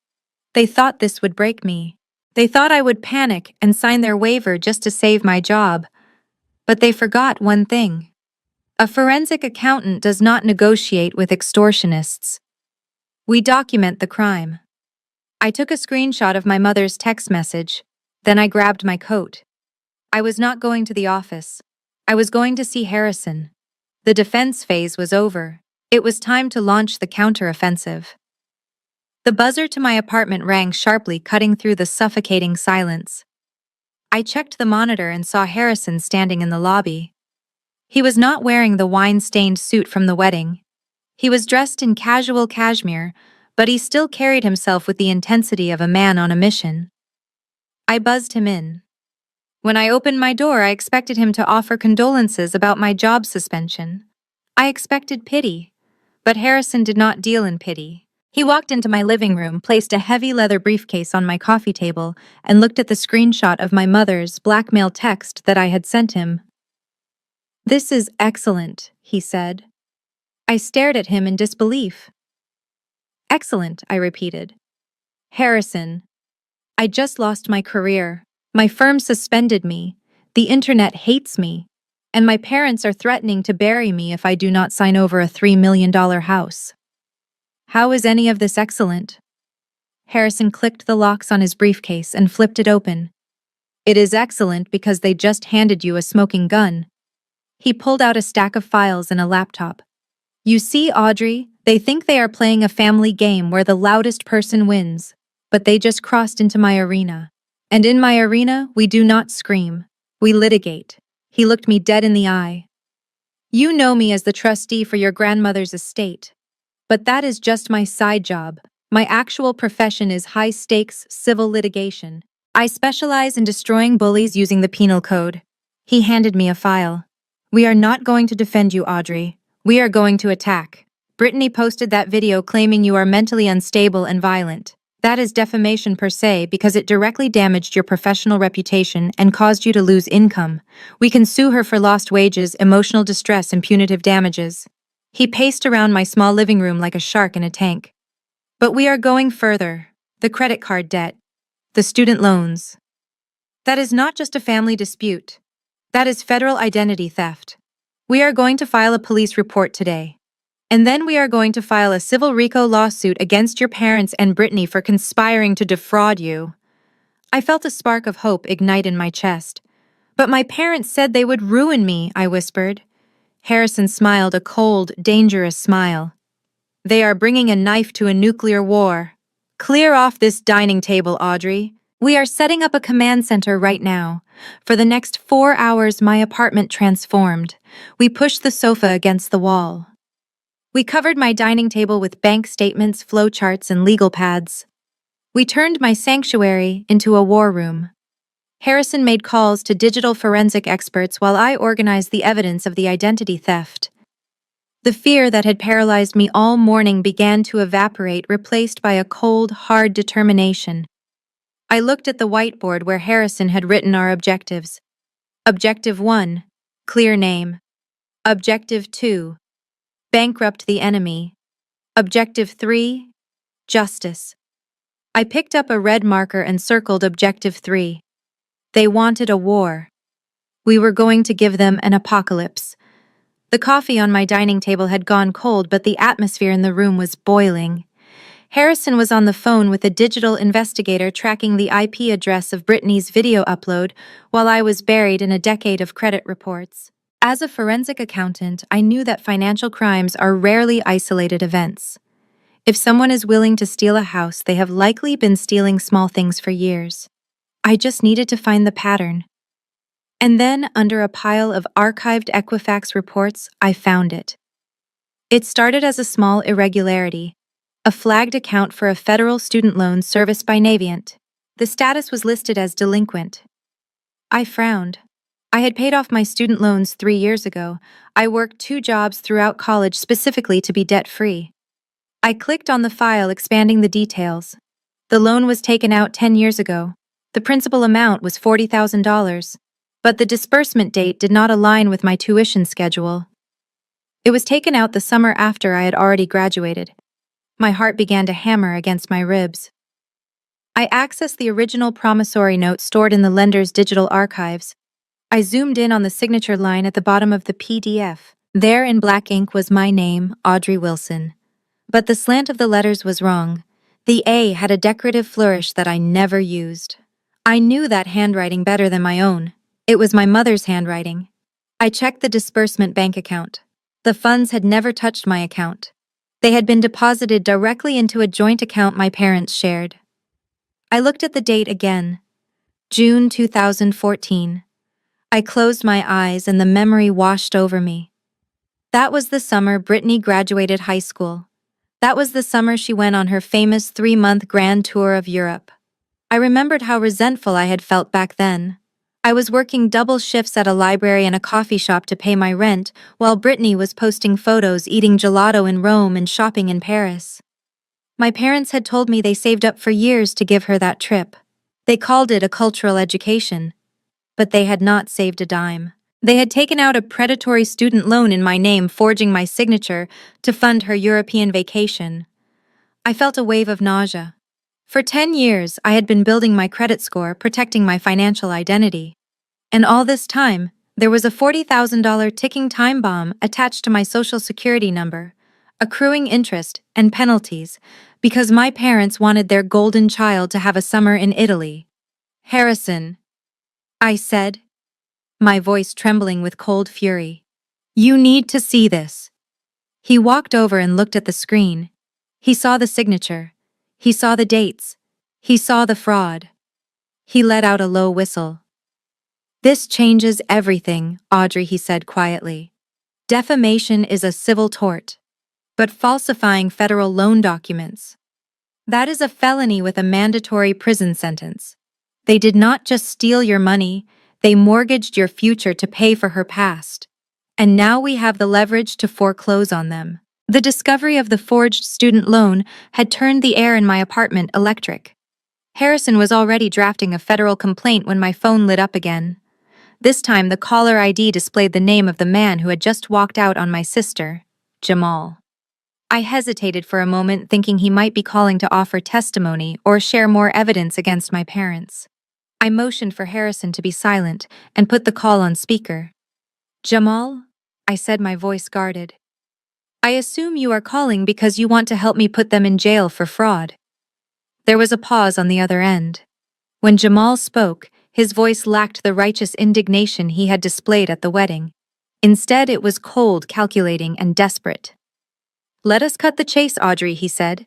They thought this would break me. They thought I would panic and sign their waiver just to save my job. But they forgot one thing. A forensic accountant does not negotiate with extortionists. We document the crime. I took a screenshot of my mother's text message. Then I grabbed my coat. I was not going to the office. I was going to see Harrison. The defense phase was over. It was time to launch the counter-offensive. The buzzer to my apartment rang sharply, cutting through the suffocating silence. I checked the monitor and saw Harrison standing in the lobby. He was not wearing the wine-stained suit from the wedding. He was dressed in casual cashmere, but he still carried himself with the intensity of a man on a mission. I buzzed him in. When I opened my door, I expected him to offer condolences about my job suspension. I expected pity, but Harrison did not deal in pity. He walked into my living room, placed a heavy leather briefcase on my coffee table, and looked at the screenshot of my mother's blackmail text that I had sent him. "This is excellent," he said. I stared at him in disbelief. "Excellent," I repeated. "Harrison, I just lost my career. My firm suspended me, the internet hates me, and my parents are threatening to bury me if I do not sign over a $3 million house." How is any of this excellent? Harrison clicked the locks on his briefcase and flipped it open. It is excellent because they just handed you a smoking gun. He pulled out a stack of files and a laptop. You see, Audrey, they think they are playing a family game where the loudest person wins, but they just crossed into my arena. And in my arena, we do not scream. We litigate. He looked me dead in the eye. You know me as the trustee for your grandmother's estate. But that is just my side job. My actual profession is high-stakes civil litigation. I specialize in destroying bullies using the penal code. He handed me a file. We are not going to defend you, Audrey. We are going to attack. Brittany posted that video claiming you are mentally unstable and violent. That is defamation per se because it directly damaged your professional reputation and caused you to lose income. We can sue her for lost wages, emotional distress, and punitive damages. He paced around my small living room like a shark in a tank. But we are going further. The credit card debt. The student loans. That is not just a family dispute. That is federal identity theft. We are going to file a police report today. And then we are going to file a civil RICO lawsuit against your parents and Brittany for conspiring to defraud you. I felt a spark of hope ignite in my chest. But my parents said they would ruin me, I whispered. Harrison smiled a cold, dangerous smile. They are bringing a knife to a nuclear war. Clear off this dining table, Audrey. We are setting up a command center right now. For the next 4 hours, my apartment transformed. We pushed the sofa against the wall. We covered my dining table with bank statements, flowcharts, and legal pads. We turned my sanctuary into a war room. Harrison made calls to digital forensic experts while I organized the evidence of the identity theft. The fear that had paralyzed me all morning began to evaporate, replaced by a cold, hard determination. I looked at the whiteboard where Harrison had written our objectives. Objective 1, clear name. Objective 2, bankrupt the enemy. Objective 3, justice. I picked up a red marker and circled Objective 3. They wanted a war. We were going to give them an apocalypse. The coffee on my dining table had gone cold, but the atmosphere in the room was boiling. Harrison was on the phone with a digital investigator tracking the IP address of Brittany's video upload while I was buried in a decade of credit reports. As a forensic accountant, I knew that financial crimes are rarely isolated events. If someone is willing to steal a house, they have likely been stealing small things for years. I just needed to find the pattern. And then, under a pile of archived Equifax reports, I found it. It started as a small irregularity, a flagged account for a federal student loan serviced by Navient. The status was listed as delinquent. I frowned. I had paid off my student loans 3 years ago. I worked 2 jobs throughout college specifically to be debt-free. I clicked on the file expanding the details. The loan was taken out 10 years ago. The principal amount was $40,000, but the disbursement date did not align with my tuition schedule. It was taken out the summer after I had already graduated. My heart began to hammer against my ribs. I accessed the original promissory note stored in the lender's digital archives. I zoomed in on the signature line at the bottom of the PDF. There in black ink was my name, Audrey Wilson. But the slant of the letters was wrong. The A had a decorative flourish that I never used. I knew that handwriting better than my own. It was my mother's handwriting. I checked the disbursement bank account. The funds had never touched my account. They had been deposited directly into a joint account my parents shared. I looked at the date again. June 2014. I closed my eyes and the memory washed over me. That was the summer Brittany graduated high school. That was the summer she went on her famous 3-month grand tour of Europe. I remembered how resentful I had felt back then. I was working double shifts at a library and a coffee shop to pay my rent, while Brittany was posting photos eating gelato in Rome and shopping in Paris. My parents had told me they saved up for years to give her that trip. They called it a cultural education. But they had not saved a dime. They had taken out a predatory student loan in my name, forging my signature to fund her European vacation. I felt a wave of nausea. For 10 years, I had been building my credit score, protecting my financial identity. And all this time, there was a $40,000 ticking time bomb attached to my social security number, accruing interest and penalties, because my parents wanted their golden child to have a summer in Italy. Harrison, I said, my voice trembling with cold fury. You need to see this. He walked over and looked at the screen. He saw the signature. He saw the dates. He saw the fraud. He let out a low whistle. This changes everything, Audrey, he said quietly. Defamation is a civil tort. But falsifying federal loan documents, that is a felony with a mandatory prison sentence. They did not just steal your money, they mortgaged your future to pay for her past. And now we have the leverage to foreclose on them. The discovery of the forged student loan had turned the air in my apartment electric. Harrison was already drafting a federal complaint when my phone lit up again. This time the caller ID displayed the name of the man who had just walked out on my sister, Jamal. I hesitated for a moment, thinking he might be calling to offer testimony or share more evidence against my parents. I motioned for Harrison to be silent and put the call on speaker. Jamal? I said, my voice guarded. I assume you are calling because you want to help me put them in jail for fraud. There was a pause on the other end. When Jamal spoke, his voice lacked the righteous indignation he had displayed at the wedding. Instead, it was cold, calculating, and desperate. Let us cut the chase, Audrey, he said.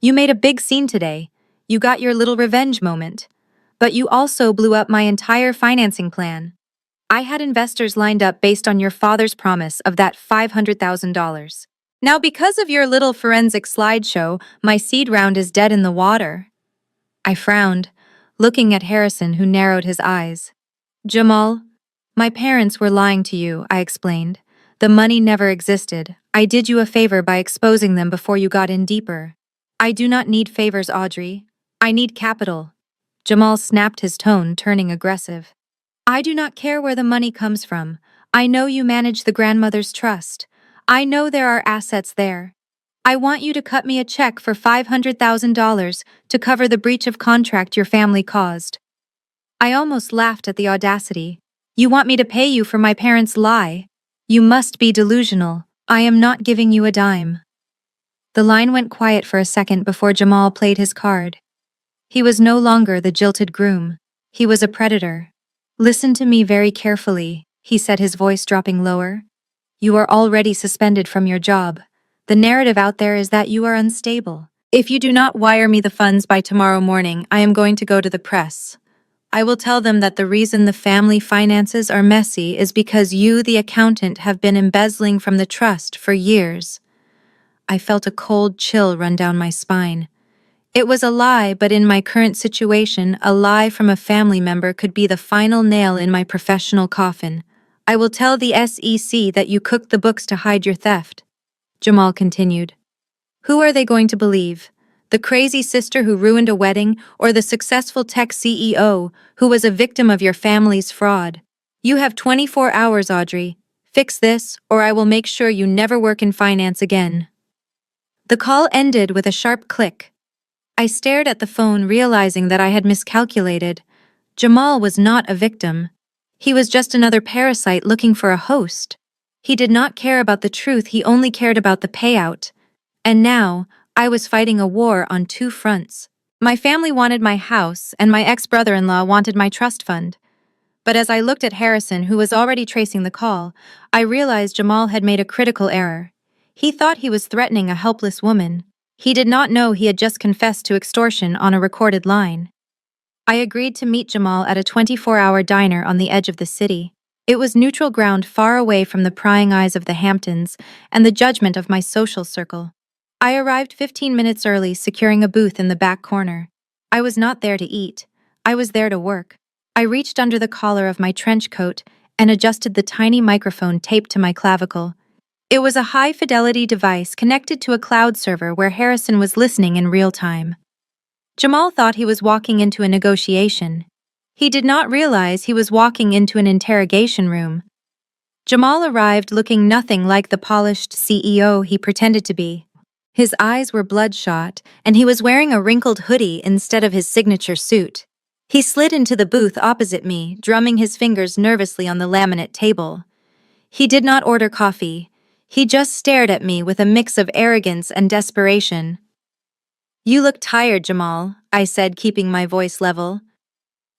You made a big scene today. You got your little revenge moment. But you also blew up my entire financing plan. I had investors lined up based on your father's promise of that $500,000. Now, because of your little forensic slideshow, my seed round is dead in the water. I frowned, looking at Harrison, who narrowed his eyes. Jamal, my parents were lying to you, I explained. The money never existed. I did you a favor by exposing them before you got in deeper. I do not need favors, Audrey. I need capital. Jamal snapped, his tone turning aggressive. I do not care where the money comes from. I know you manage the grandmother's trust. I know there are assets there. I want you to cut me a check for $500,000 to cover the breach of contract your family caused. I almost laughed at the audacity. You want me to pay you for my parents' lie? You must be delusional. I am not giving you a dime. The line went quiet for a second before Jamal played his card. He was no longer the jilted groom. He was a predator. Listen to me very carefully, he said, his voice dropping lower. You are already suspended from your job. The narrative out there is that you are unstable. If you do not wire me the funds by tomorrow morning, I am going to go to the press. I will tell them that the reason the family finances are messy is because you, the accountant, have been embezzling from the trust for years. I felt a cold chill run down my spine. It was a lie, but in my current situation, a lie from a family member could be the final nail in my professional coffin. I will tell the SEC that you cooked the books to hide your theft. Jamal continued. Who are they going to believe? The crazy sister who ruined a wedding, or the successful tech CEO who was a victim of your family's fraud? You have 24 hours, Audrey. Fix this, or I will make sure you never work in finance again. The call ended with a sharp click. I stared at the phone, realizing that I had miscalculated. Jamal was not a victim. He was just another parasite looking for a host. He did not care about the truth, he only cared about the payout. And now, I was fighting a war on two fronts. My family wanted my house, and my ex-brother-in-law wanted my trust fund. But as I looked at Harrison, who was already tracing the call, I realized Jamal had made a critical error. He thought he was threatening a helpless woman. He did not know he had just confessed to extortion on a recorded line. I agreed to meet Jamal at a 24-hour diner on the edge of the city. It was neutral ground, far away from the prying eyes of the Hamptons and the judgment of my social circle. I arrived 15 minutes early, securing a booth in the back corner. I was not there to eat. I was there to work. I reached under the collar of my trench coat and adjusted the tiny microphone taped to my clavicle. It was a high-fidelity device connected to a cloud server where Harrison was listening in real time. Jamal thought he was walking into a negotiation. He did not realize he was walking into an interrogation room. Jamal arrived looking nothing like the polished CEO he pretended to be. His eyes were bloodshot, and he was wearing a wrinkled hoodie instead of his signature suit. He slid into the booth opposite me, drumming his fingers nervously on the laminate table. He did not order coffee. He just stared at me with a mix of arrogance and desperation. "You look tired, Jamal," I said, keeping my voice level.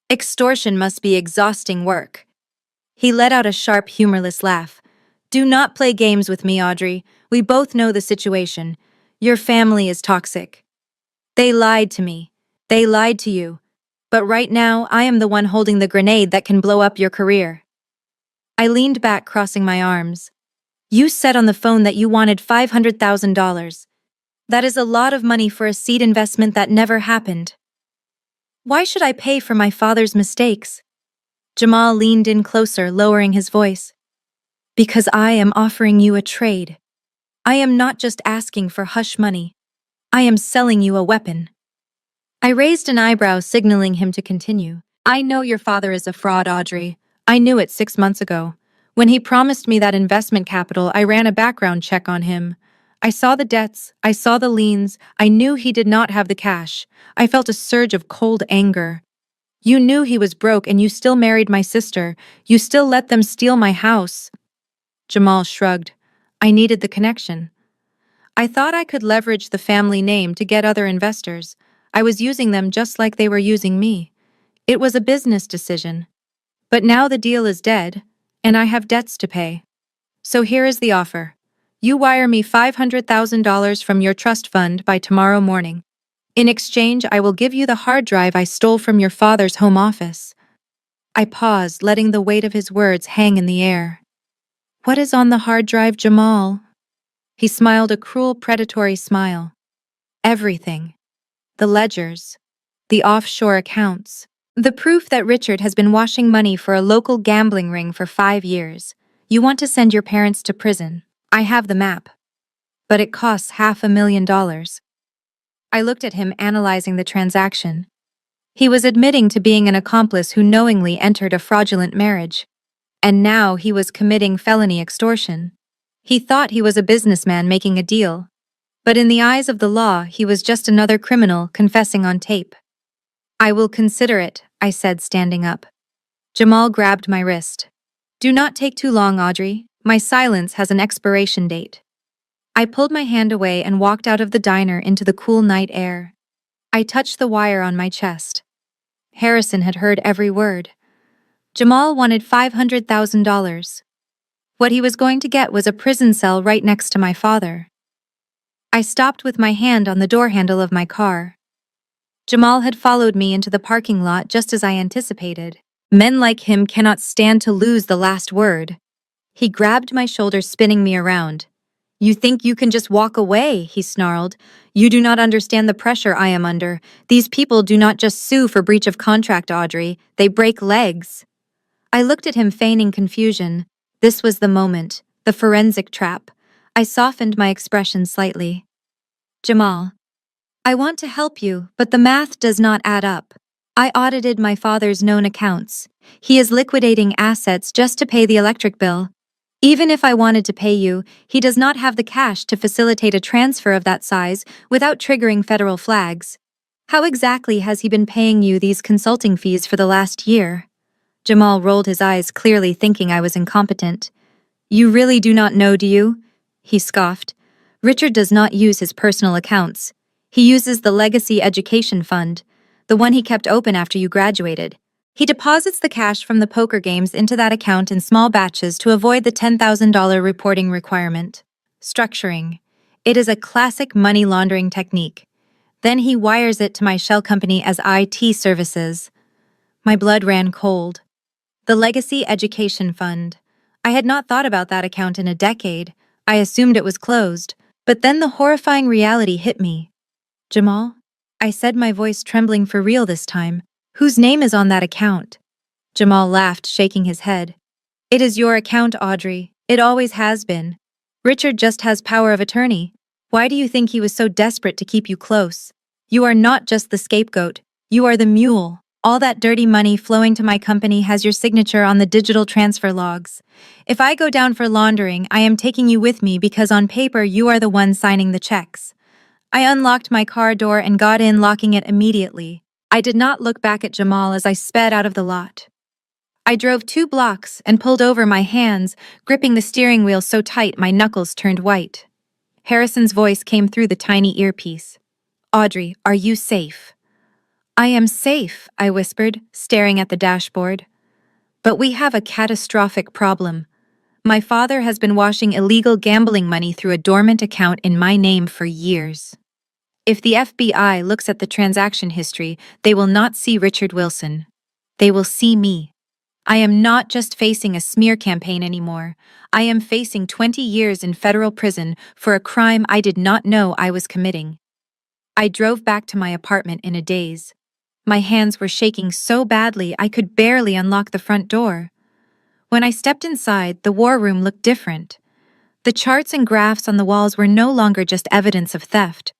"Extortion must be exhausting work." He let out a sharp, humorless laugh. "Do not play games with me, Audrey. We both know the situation. Your family is toxic. They lied to me. They lied to you. But right now, I am the one holding the grenade that can blow up your career." I leaned back, crossing my arms. "You said on the phone that you wanted $500,000. That is a lot of money for a seed investment that never happened. Why should I pay for my father's mistakes?" Jamal leaned in closer, lowering his voice. "Because I am offering you a trade. I am not just asking for hush money. I am selling you a weapon." I raised an eyebrow, signaling him to continue. "I know your father is a fraud, Audrey. I knew it 6 months ago. When he promised me that investment capital, I ran a background check on him. I saw the debts, I saw the liens, I knew he did not have the cash. I felt a surge of cold anger. You knew he was broke and you still married my sister. You still let them steal my house." Jamal shrugged. "I needed the connection. I thought I could leverage the family name to get other investors. I was using them just like they were using me. It was a business decision. But now the deal is dead, and I have debts to pay. So here is the offer. You wire me $500,000 from your trust fund by tomorrow morning. In exchange, I will give you the hard drive I stole from your father's home office." I paused, letting the weight of his words hang in the air. "What is on the hard drive, Jamal?" He smiled a cruel, predatory smile. "Everything. The ledgers. The offshore accounts. The proof that Richard has been washing money for a local gambling ring for 5 years. You want to send your parents to prison. I have the map. But it costs $500,000. I looked at him, analyzing the transaction. He was admitting to being an accomplice who knowingly entered a fraudulent marriage. And now he was committing felony extortion. He thought he was a businessman making a deal. But in the eyes of the law, he was just another criminal confessing on tape. "I will consider it," I said, standing up. Jamal grabbed my wrist. "Do not take too long, Audrey. My silence has an expiration date." I pulled my hand away and walked out of the diner into the cool night air. I touched the wire on my chest. Harrison had heard every word. Jamal wanted $500,000. What he was going to get was a prison cell right next to my father. I stopped with my hand on the door handle of my car. Jamal had followed me into the parking lot just as I anticipated. Men like him cannot stand to lose the last word. He grabbed my shoulder, spinning me around. "You think you can just walk away?" he snarled. "You do not understand the pressure I am under. These people do not just sue for breach of contract, Audrey. They break legs." I looked at him, feigning confusion. This was the moment, the forensic trap. I softened my expression slightly. "Jamal, I want to help you, but the math does not add up. I audited my father's known accounts. He is liquidating assets just to pay the electric bill. Even if I wanted to pay you, he does not have the cash to facilitate a transfer of that size without triggering federal flags. How exactly has he been paying you these consulting fees for the last year?" Jamal rolled his eyes, clearly thinking I was incompetent. "You really do not know, do you?" he scoffed. "Richard does not use his personal accounts. He uses the Legacy Education Fund, the one he kept open after you graduated. He deposits the cash from the poker games into that account in small batches to avoid the $10,000 reporting requirement. Structuring. It is a classic money laundering technique. Then he wires it to my shell company as IT services." My blood ran cold. The Legacy Education Fund. I had not thought about that account in a decade. I assumed it was closed. But then the horrifying reality hit me. "Jamal?" I said, my voice trembling for real this time. "Whose name is on that account?" Jamal laughed, shaking his head. "It is your account, Audrey. It always has been. Richard just has power of attorney. Why do you think he was so desperate to keep you close? You are not just the scapegoat. You are the mule. All that dirty money flowing to my company has your signature on the digital transfer logs. If I go down for laundering, I am taking you with me because on paper you are the one signing the checks." I unlocked my car door and got in, locking it immediately. I did not look back at Jamal as I sped out of the lot. I drove 2 blocks and pulled over, my hands gripping the steering wheel so tight my knuckles turned white. Harrison's voice came through the tiny earpiece. "Audrey, are you safe?" "I am safe," I whispered, staring at the dashboard. "But we have a catastrophic problem. My father has been washing illegal gambling money through a dormant account in my name for years. If the FBI looks at the transaction history, they will not see Richard Wilson. They will see me. I am not just facing a smear campaign anymore. I am facing 20 years in federal prison for a crime I did not know I was committing." I drove back to my apartment in a daze. My hands were shaking so badly I could barely unlock the front door. When I stepped inside, the war room looked different. The charts and graphs on the walls were no longer just evidence of theft.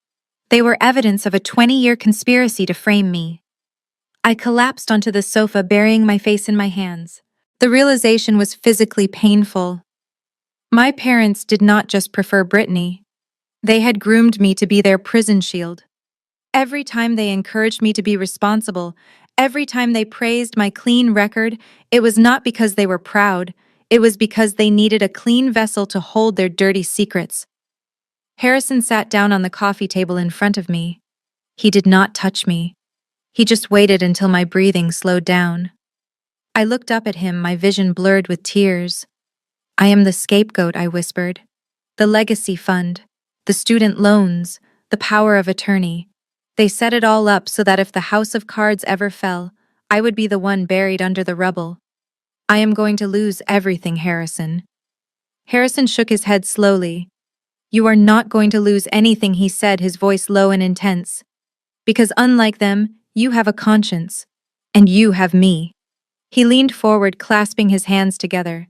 They were evidence of a 20-year conspiracy to frame me. I collapsed onto the sofa, burying my face in my hands. The realization was physically painful. My parents did not just prefer Brittany. They had groomed me to be their prison shield. Every time they encouraged me to be responsible, every time they praised my clean record, it was not because they were proud. It was because they needed a clean vessel to hold their dirty secrets. Harrison sat down on the coffee table in front of me. He did not touch me. He just waited until my breathing slowed down. I looked up at him, my vision blurred with tears. "I am the scapegoat," I whispered. "The legacy fund, the student loans, the power of attorney. They set it all up so that if the house of cards ever fell, I would be the one buried under the rubble. I am going to lose everything, Harrison." Harrison shook his head slowly. "You are not going to lose anything," he said, his voice low and intense. "Because unlike them, you have a conscience. And you have me." He leaned forward, clasping his hands together.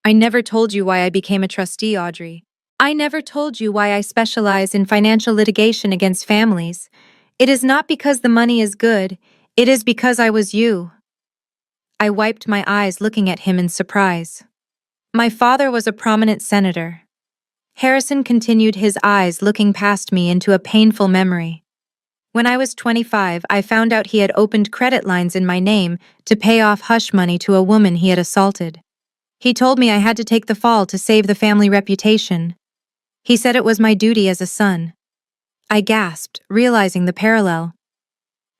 "I never told you why I became a trustee, Audrey. I never told you why I specialize in financial litigation against families. It is not because the money is good, it is because I was you." I wiped my eyes, looking at him in surprise. "My father was a prominent senator." Harrison continued, his eyes looking past me into a painful memory. "When I was 25, I found out he had opened credit lines in my name to pay off hush money to a woman he had assaulted. He told me I had to take the fall to save the family reputation. He said it was my duty as a son." I gasped, realizing the parallel.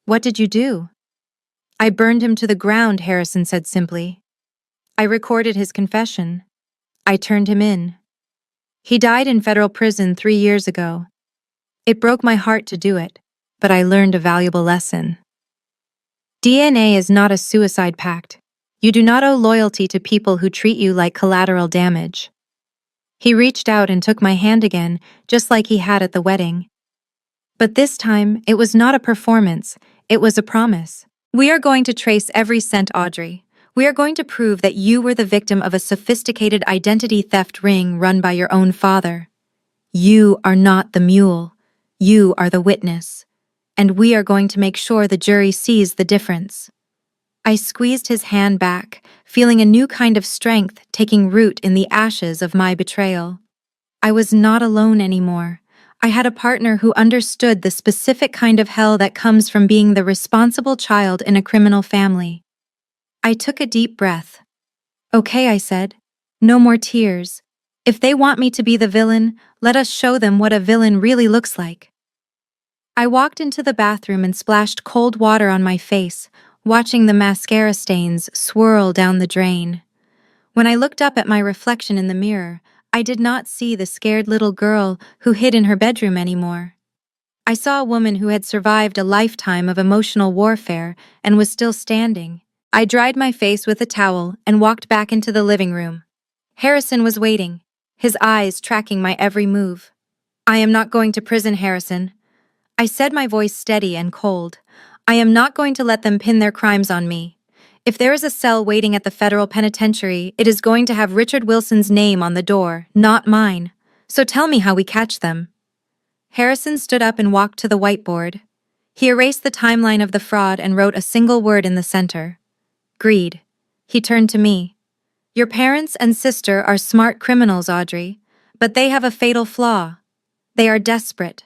"What did you do?" "I burned him to the ground," Harrison said simply. "I recorded his confession. I turned him in. He died in federal prison 3 years ago. It broke my heart to do it, but I learned a valuable lesson. DNA is not a suicide pact. You do not owe loyalty to people who treat you like collateral damage." He reached out and took my hand again, just like he had at the wedding. But this time, it was not a performance, it was a promise. "We are going to trace every cent, Audrey. We are going to prove that you were the victim of a sophisticated identity theft ring run by your own father. You are not the mule. You are the witness. And we are going to make sure the jury sees the difference." I squeezed his hand back, feeling a new kind of strength taking root in the ashes of my betrayal. I was not alone anymore. I had a partner who understood the specific kind of hell that comes from being the responsible child in a criminal family. I took a deep breath. "Okay," I said. "No more tears. If they want me to be the villain, let us show them what a villain really looks like." I walked into the bathroom and splashed cold water on my face, watching the mascara stains swirl down the drain. When I looked up at my reflection in the mirror, I did not see the scared little girl who hid in her bedroom anymore. I saw a woman who had survived a lifetime of emotional warfare and was still standing. I dried my face with a towel and walked back into the living room. Harrison was waiting, his eyes tracking my every move. "I am not going to prison, Harrison." I said, my voice steady and cold. "I am not going to let them pin their crimes on me. If there is a cell waiting at the federal penitentiary, it is going to have Richard Wilson's name on the door, not mine. So tell me how we catch them." Harrison stood up and walked to the whiteboard. He erased the timeline of the fraud and wrote a single word in the center. "Greed." He turned to me. "Your parents and sister are smart criminals, Audrey, but they have a fatal flaw. They are desperate.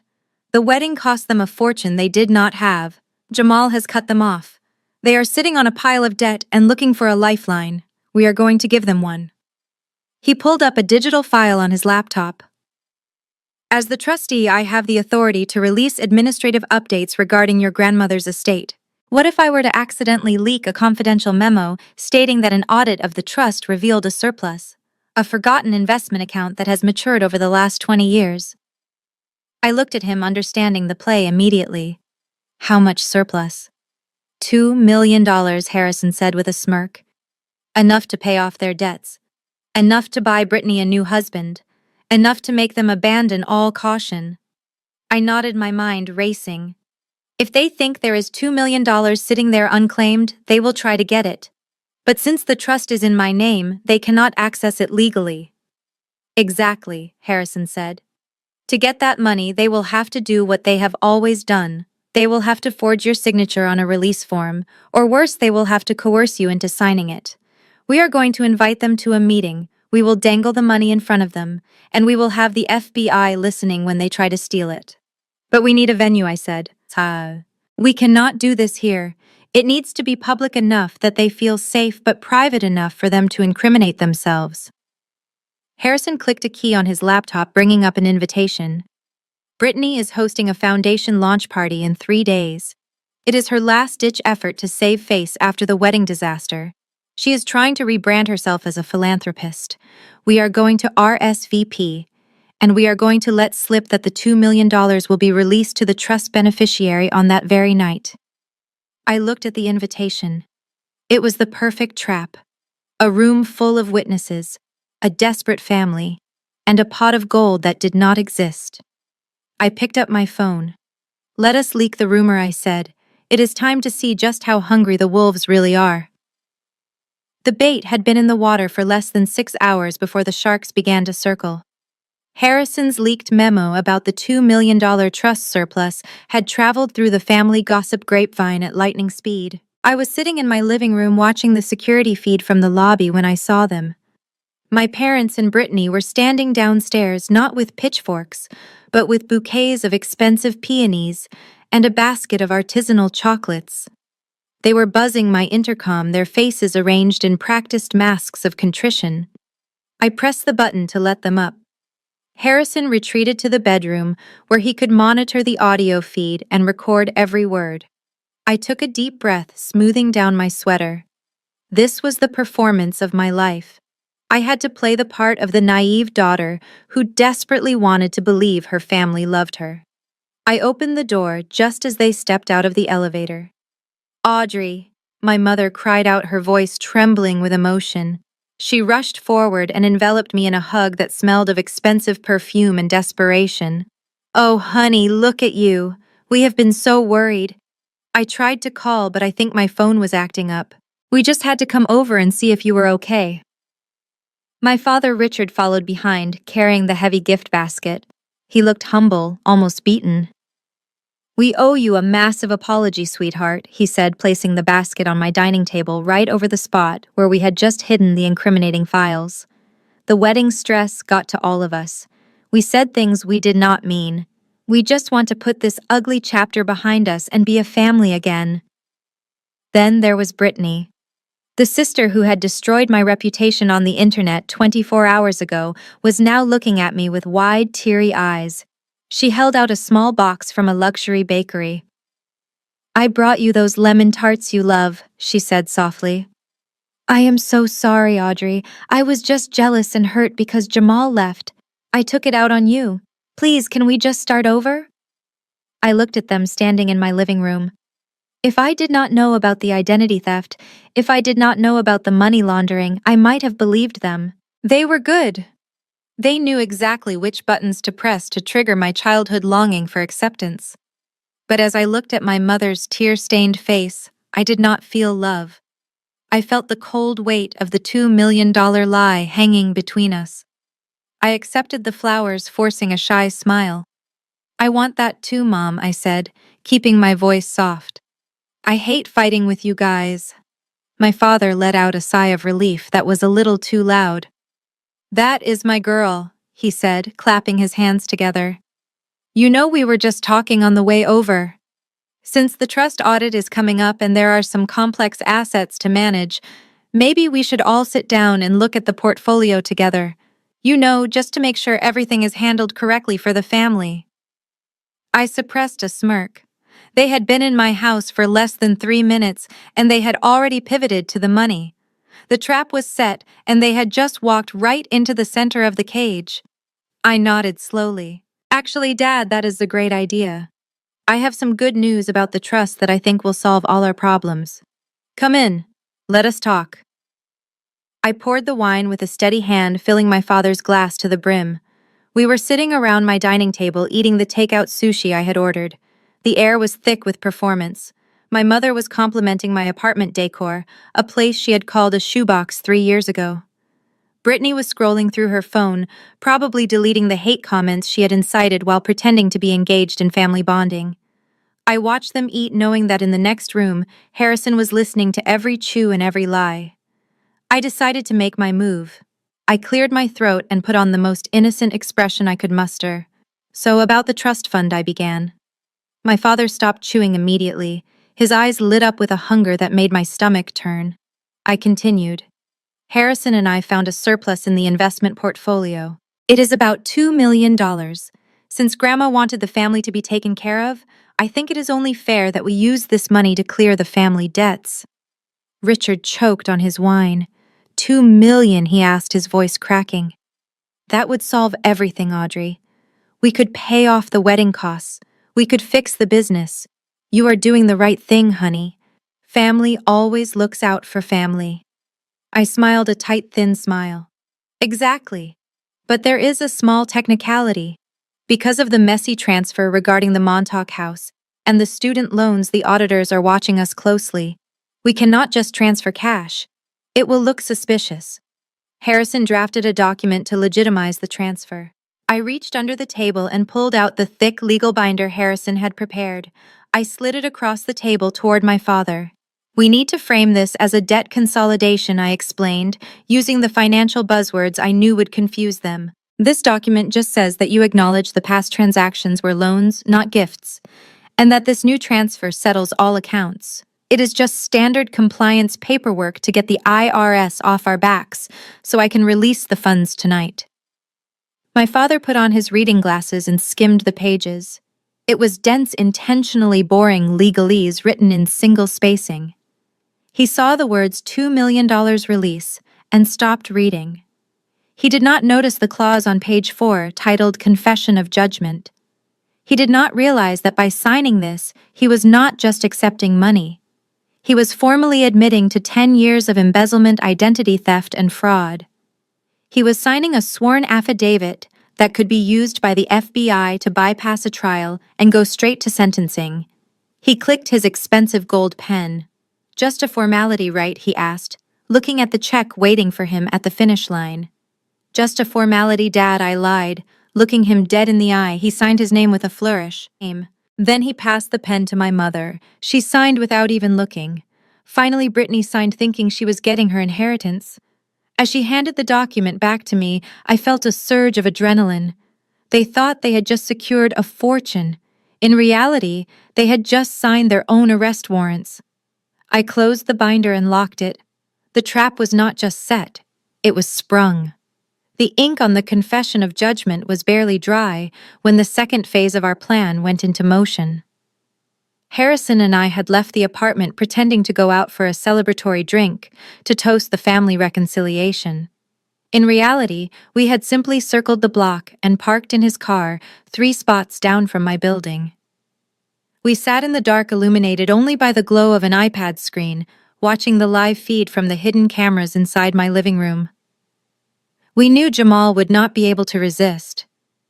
The wedding cost them a fortune they did not have. Jamal has cut them off. They are sitting on a pile of debt and looking for a lifeline. We are going to give them one. He pulled up a digital file on his laptop. As the trustee, I have the authority to release administrative updates regarding your grandmother's estate. What if I were to accidentally leak a confidential memo stating that an audit of the trust revealed a surplus, a forgotten investment account that has matured over the last 20 years? I looked at him, understanding the play immediately. How much surplus? $2 million, Harrison said with a smirk. Enough to pay off their debts. Enough to buy Brittany a new husband. Enough to make them abandon all caution. I nodded, my mind racing. If they think there is $2 million sitting there unclaimed, they will try to get it. But since the trust is in my name, they cannot access it legally. Exactly, Harrison said. To get that money, they will have to do what they have always done. They will have to forge your signature on a release form, or worse, they will have to coerce you into signing it. We are going to invite them to a meeting. We will dangle the money in front of them, and we will have the FBI listening when they try to steal it. But we need a venue, I said. We cannot do this here. It needs to be public enough that they feel safe, but private enough for them to incriminate themselves. Harrison clicked a key on his laptop, bringing up an invitation. Brittany is hosting a foundation launch party in 3 days. It is her last-ditch effort to save face after the wedding disaster. She is trying to rebrand herself as a philanthropist. We are going to RSVP, and we are going to let slip that the $2 million will be released to the trust beneficiary on that very night. I looked at the invitation. It was the perfect trap. A room full of witnesses, a desperate family, and a pot of gold that did not exist. I picked up my phone. Let us leak the rumor, I said. It is time to see just how hungry the wolves really are. The bait had been in the water for less than 6 hours before the sharks began to circle. Harrison's leaked memo about the $2 million trust surplus had traveled through the family gossip grapevine at lightning speed. I was sitting in my living room watching the security feed from the lobby when I saw them. My parents and Brittany were standing downstairs, not with pitchforks, but with bouquets of expensive peonies and a basket of artisanal chocolates. They were buzzing my intercom, their faces arranged in practiced masks of contrition. I pressed the button to let them up. Harrison retreated to the bedroom, where he could monitor the audio feed and record every word. I took a deep breath, smoothing down my sweater. This was the performance of my life. I had to play the part of the naive daughter who desperately wanted to believe her family loved her. I opened the door just as they stepped out of the elevator. "Audrey," my mother cried out, her voice trembling with emotion. She rushed forward and enveloped me in a hug that smelled of expensive perfume and desperation. "Oh, honey, look at you. We have been so worried. I tried to call, but I think my phone was acting up. We just had to come over and see if you were okay." My father Richard followed behind, carrying the heavy gift basket. He looked humble, almost beaten. "We owe you a massive apology, sweetheart," he said, placing the basket on my dining table right over the spot where we had just hidden the incriminating files. The wedding stress got to all of us. We said things we did not mean. We just want to put this ugly chapter behind us and be a family again. Then there was Brittany. The sister who had destroyed my reputation on the internet 24 hours ago was now looking at me with wide, teary eyes. She held out a small box from a luxury bakery. "I brought you those lemon tarts you love," she said softly. "I am so sorry, Audrey. I was just jealous and hurt because Jamal left. I took it out on you. Please, can we just start over?" I looked at them standing in my living room. If I did not know about the identity theft, if I did not know about the money laundering, I might have believed them. They were good. They knew exactly which buttons to press to trigger my childhood longing for acceptance. But as I looked at my mother's tear-stained face, I did not feel love. I felt the cold weight of the $2 million lie hanging between us. I accepted the flowers, forcing a shy smile. "I want that too, Mom," I said, keeping my voice soft. "I hate fighting with you guys." My father let out a sigh of relief that was a little too loud. "That is my girl," he said, clapping his hands together. "You know, we were just talking on the way over." Since the trust audit is coming up and there are some complex assets to manage, maybe we should all sit down and look at the portfolio together. Just to make sure everything is handled correctly for the family. I suppressed a smirk. They had been in my house for less than 3 minutes, and they had already pivoted to the money. The trap was set, and they had just walked right into the center of the cage. I nodded slowly. Actually, Dad, that is a great idea. I have some good news about the trust that I think will solve all our problems. Come in. Let us talk. I poured the wine with a steady hand, filling my father's glass to the brim. We were sitting around my dining table eating the takeout sushi I had ordered. The air was thick with performance. My mother was complimenting my apartment decor, a place she had called a shoebox 3 years ago. Brittany was scrolling through her phone, probably deleting the hate comments she had incited while pretending to be engaged in family bonding. I watched them eat, knowing that in the next room, Harrison was listening to every chew and every lie. I decided to make my move. I cleared my throat and put on the most innocent expression I could muster. So about the trust fund, I began. My father stopped chewing immediately. His eyes lit up with a hunger that made my stomach turn. I continued. Harrison and I found a surplus in the investment portfolio. It is about $2 million. Since Grandma wanted the family to be taken care of, I think it is only fair that we use this money to clear the family debts. Richard choked on his wine. $2 million, he asked, his voice cracking. That would solve everything, Audrey. We could pay off the wedding costs. We could fix the business. You are doing the right thing, honey. Family always looks out for family. I smiled a tight, thin smile. Exactly. But there is a small technicality. Because of the messy transfer regarding the Montauk house and the student loans, the auditors are watching us closely. We cannot just transfer cash. It will look suspicious. Harrison drafted a document to legitimize the transfer. I reached under the table and pulled out the thick legal binder Harrison had prepared. I slid it across the table toward my father. We need to frame this as a debt consolidation, I explained, using the financial buzzwords I knew would confuse them. This document just says that you acknowledge the past transactions were loans, not gifts, and that this new transfer settles all accounts. It is just standard compliance paperwork to get the IRS off our backs, so I can release the funds tonight. My father put on his reading glasses and skimmed the pages. It was dense, intentionally boring legalese written in single spacing. He saw the words $2 million release and stopped reading. He did not notice the clause on page 4 titled Confession of Judgment. He did not realize that by signing this, he was not just accepting money. He was formally admitting to 10 years of embezzlement, identity theft, and fraud. He was signing a sworn affidavit that could be used by the FBI to bypass a trial and go straight to sentencing. He clicked his expensive gold pen. Just a formality, right? He asked, looking at the check waiting for him at the finish line. Just a formality, Dad, I lied. Looking him dead in the eye, he signed his name with a flourish. Then he passed the pen to my mother. She signed without even looking. Finally, Brittany signed, thinking she was getting her inheritance. As she handed the document back to me, I felt a surge of adrenaline. They thought they had just secured a fortune. In reality, they had just signed their own arrest warrants. I closed the binder and locked it. The trap was not just set, it was sprung. The ink on the confession of judgment was barely dry when the second phase of our plan went into motion. Harrison and I had left the apartment pretending to go out for a celebratory drink to toast the family reconciliation. In reality, we had simply circled the block and parked in his car 3 spots down from my building. We sat in the dark, illuminated only by the glow of an iPad screen, watching the live feed from the hidden cameras inside my living room. We knew Jamal would not be able to resist.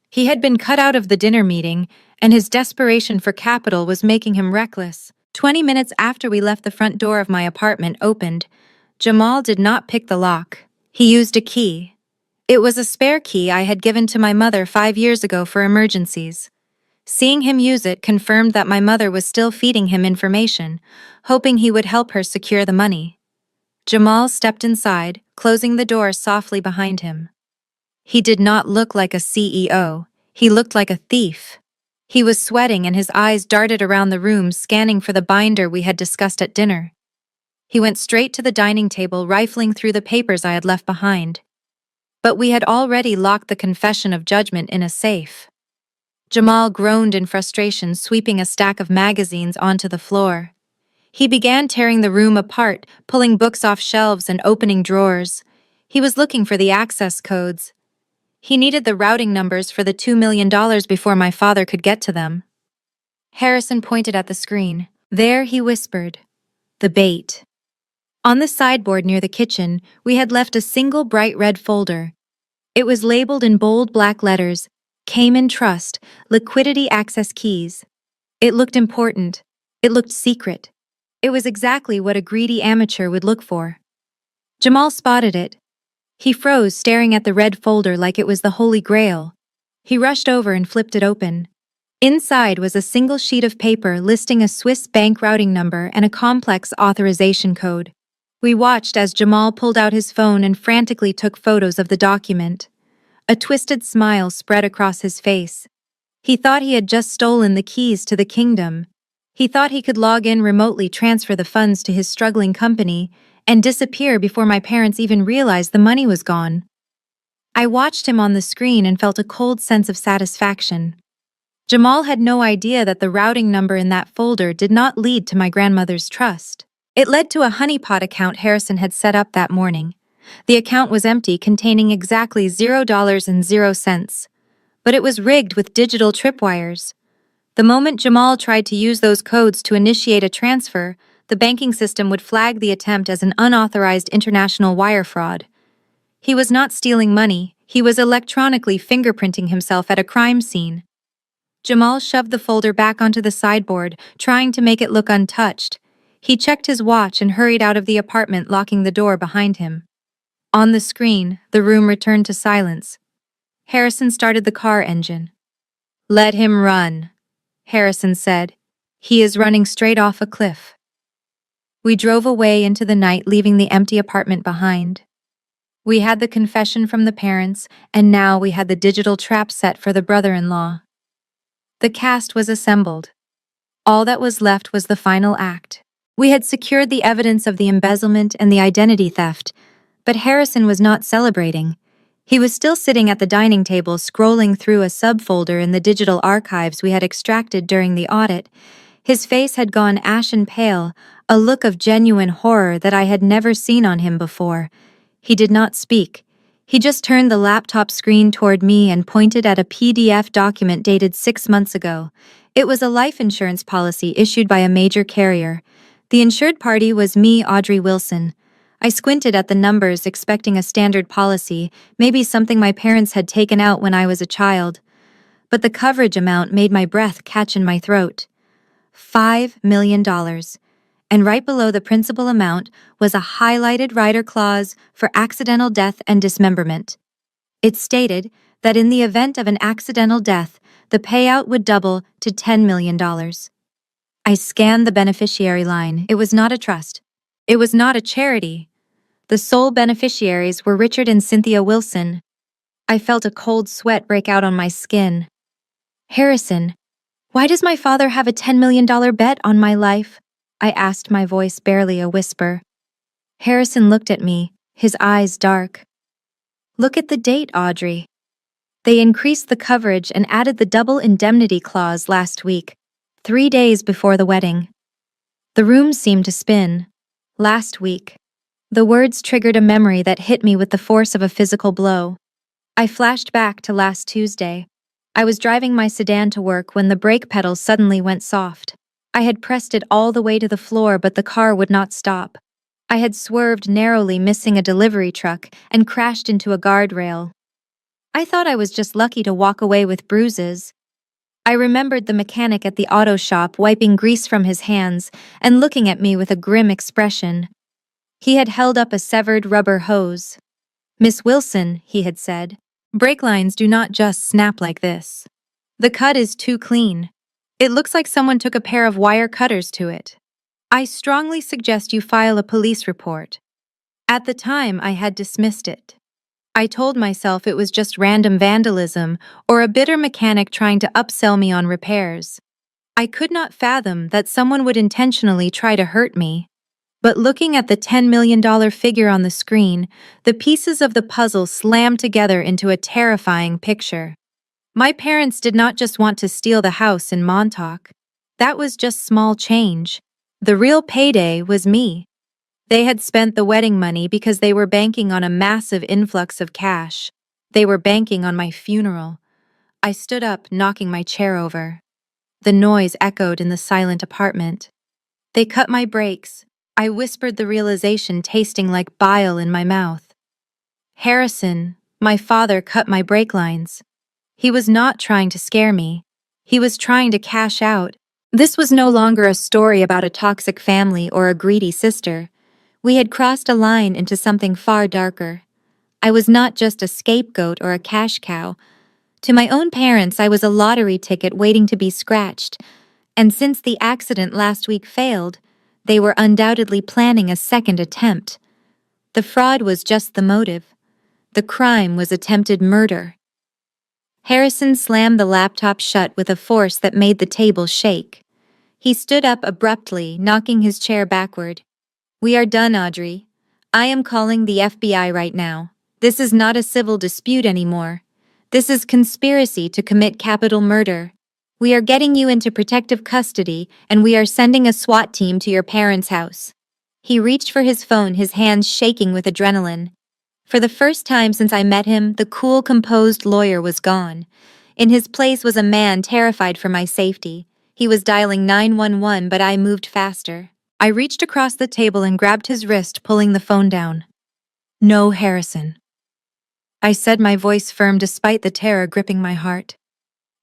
He had been cut out of the dinner meeting, and his desperation for capital was making him reckless. 20 minutes after we left, the front door of my apartment opened. Jamal did not pick the lock. He used a key. It was a spare key I had given to my mother 5 years ago for emergencies. Seeing him use it confirmed that my mother was still feeding him information, hoping he would help her secure the money. Jamal stepped inside, closing the door softly behind him. He did not look like a CEO. He looked like a thief. He was sweating and his eyes darted around the room, scanning for the binder we had discussed at dinner. He went straight to the dining table, rifling through the papers I had left behind. But we had already locked the confession of judgment in a safe. Jamal groaned in frustration, sweeping a stack of magazines onto the floor. He began tearing the room apart, pulling books off shelves and opening drawers. He was looking for the access codes. He needed the routing numbers for the $2 million before my father could get to them. Harrison pointed at the screen. There, he whispered. The bait. On the sideboard near the kitchen, we had left a single bright red folder. It was labeled in bold black letters, Cayman Trust, Liquidity Access Keys. It looked important. It looked secret. It was exactly what a greedy amateur would look for. Jamal spotted it. He froze, staring at the red folder like it was the Holy Grail. He rushed over and flipped it open. Inside was a single sheet of paper listing a Swiss bank routing number and a complex authorization code. We watched as Jamal pulled out his phone and frantically took photos of the document. A twisted smile spread across his face. He thought he had just stolen the keys to the kingdom. He thought he could log in remotely, transfer the funds to his struggling company, and disappear before my parents even realized the money was gone. I watched him on the screen and felt a cold sense of satisfaction. Jamal had no idea that the routing number in that folder did not lead to my grandmother's trust. It led to a honeypot account Harrison had set up that morning. The account was empty, containing exactly $0.00. But it was rigged with digital tripwires. The moment Jamal tried to use those codes to initiate a transfer, the banking system would flag the attempt as an unauthorized international wire fraud. He was not stealing money, he was electronically fingerprinting himself at a crime scene. Jamal shoved the folder back onto the sideboard, trying to make it look untouched. He checked his watch and hurried out of the apartment, locking the door behind him. On the screen, the room returned to silence. Harrison started the car engine. "Let him run," Harrison said. "He is running straight off a cliff." We drove away into the night, leaving the empty apartment behind. We had the confession from the parents, and now we had the digital trap set for the brother-in-law. The cast was assembled. All that was left was the final act. We had secured the evidence of the embezzlement and the identity theft, but Harrison was not celebrating. He was still sitting at the dining table, scrolling through a subfolder in the digital archives we had extracted during the audit. His face had gone ashen pale, a look of genuine horror that I had never seen on him before. He did not speak. He just turned the laptop screen toward me and pointed at a PDF document dated 6 months ago. It was a life insurance policy issued by a major carrier. The insured party was me, Audrey Wilson. I squinted at the numbers, expecting a standard policy, maybe something my parents had taken out when I was a child. But the coverage amount made my breath catch in my throat. $5 million. And right below the principal amount was a highlighted rider clause for accidental death and dismemberment. It stated that in the event of an accidental death, the payout would double to $10 million. I scanned the beneficiary line. It was not a trust. It was not a charity. The sole beneficiaries were Richard and Cynthia Wilson. I felt a cold sweat break out on my skin. "Harrison, why does my father have a $10 million bet on my life?" I asked, my voice barely a whisper. Harrison looked at me, his eyes dark. "Look at the date, Audrey. They increased the coverage and added the double indemnity clause last week, 3 days before the wedding." The room seemed to spin. Last week. The words triggered a memory that hit me with the force of a physical blow. I flashed back to last Tuesday. I was driving my sedan to work when the brake pedal suddenly went soft. I had pressed it all the way to the floor, but the car would not stop. I had swerved narrowly, missing a delivery truck, and crashed into a guardrail. I thought I was just lucky to walk away with bruises. I remembered the mechanic at the auto shop wiping grease from his hands and looking at me with a grim expression. He had held up a severed rubber hose. "Miss Wilson," he had said, "brake lines do not just snap like this. The cut is too clean. It looks like someone took a pair of wire cutters to it. I strongly suggest you file a police report." At the time, I had dismissed it. I told myself it was just random vandalism or a bitter mechanic trying to upsell me on repairs. I could not fathom that someone would intentionally try to hurt me. But looking at the $10 million figure on the screen, the pieces of the puzzle slammed together into a terrifying picture. My parents did not just want to steal the house in Montauk. That was just small change. The real payday was me. They had spent the wedding money because they were banking on a massive influx of cash. They were banking on my funeral. I stood up, knocking my chair over. The noise echoed in the silent apartment. They cut my brakes. I whispered the realization tasting like bile in my mouth. Harrison, my father, cut my brake lines. He was not trying to scare me. He was trying to cash out. This was no longer a story about a toxic family or a greedy sister. We had crossed a line into something far darker. I was not just a scapegoat or a cash cow. To my own parents, I was a lottery ticket waiting to be scratched. And since the accident last week failed, they were undoubtedly planning a second attempt. The fraud was just the motive. The crime was attempted murder. Harrison slammed the laptop shut with a force that made the table shake. He stood up abruptly, knocking his chair backward. "We are done, Audrey. I am calling the FBI right now. This is not a civil dispute anymore. This is conspiracy to commit capital murder. We are getting you into protective custody, and we are sending a SWAT team to your parents' house." He reached for his phone, his hands shaking with adrenaline. For the first time since I met him, the cool, composed lawyer was gone. In his place was a man terrified for my safety. He was dialing 911, but I moved faster. I reached across the table and grabbed his wrist, pulling the phone down. "No, Harrison," I said, my voice firm despite the terror gripping my heart.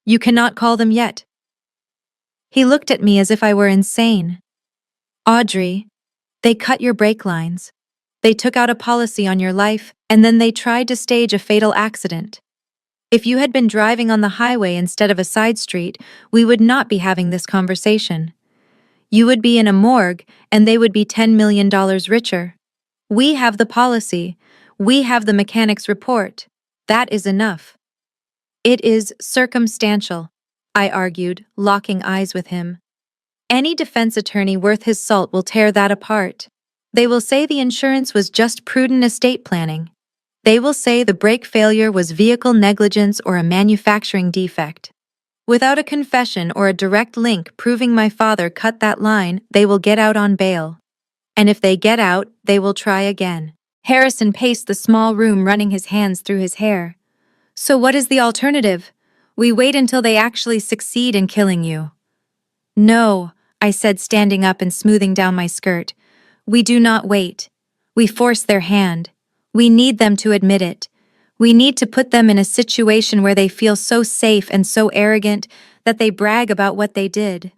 "You cannot call them yet." He looked at me as if I were insane. "Audrey, they cut your brake lines. They took out a policy on your life, and then they tried to stage a fatal accident. If you had been driving on the highway instead of a side street, we would not be having this conversation. You would be in a morgue, and they would be $10 million richer. We have the policy. We have the mechanic's report. That is enough." "It is circumstantial," I argued, locking eyes with him. "Any defense attorney worth his salt will tear that apart. They will say the insurance was just prudent estate planning. They will say the brake failure was vehicle negligence or a manufacturing defect. Without a confession or a direct link proving my father cut that line, they will get out on bail. And if they get out, they will try again." Harrison paced the small room, running his hands through his hair. "So what is the alternative? We wait until they actually succeed in killing you." "No," I said, standing up and smoothing down my skirt. "We do not wait. We force their hand. We need them to admit it. We need to put them in a situation where they feel so safe and so arrogant that they brag about what they did."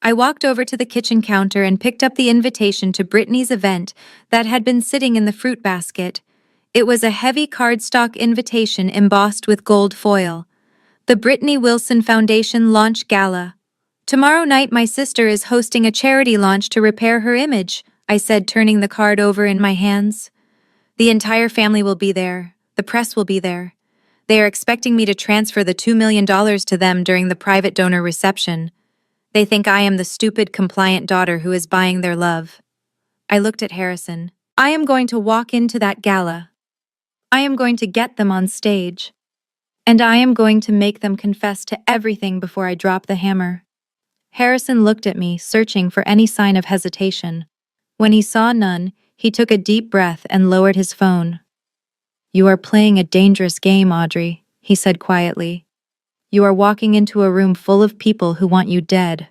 I walked over to the kitchen counter and picked up the invitation to Brittany's event that had been sitting in the fruit basket. It was a heavy cardstock invitation embossed with gold foil. "The Brittany Wilson Foundation Launch Gala. Tomorrow night my sister is hosting a charity launch to repair her image," I said, turning the card over in my hands. "The entire family will be there. The press will be there. They are expecting me to transfer the $2 million to them during the private donor reception. They think I am the stupid, compliant daughter who is buying their love." I looked at Harrison. "I am going to walk into that gala. I am going to get them on stage. And I am going to make them confess to everything before I drop the hammer." Harrison looked at me, searching for any sign of hesitation. When he saw none, he took a deep breath and lowered his phone. "You are playing a dangerous game, Audrey," he said quietly. "You are walking into a room full of people who want you dead."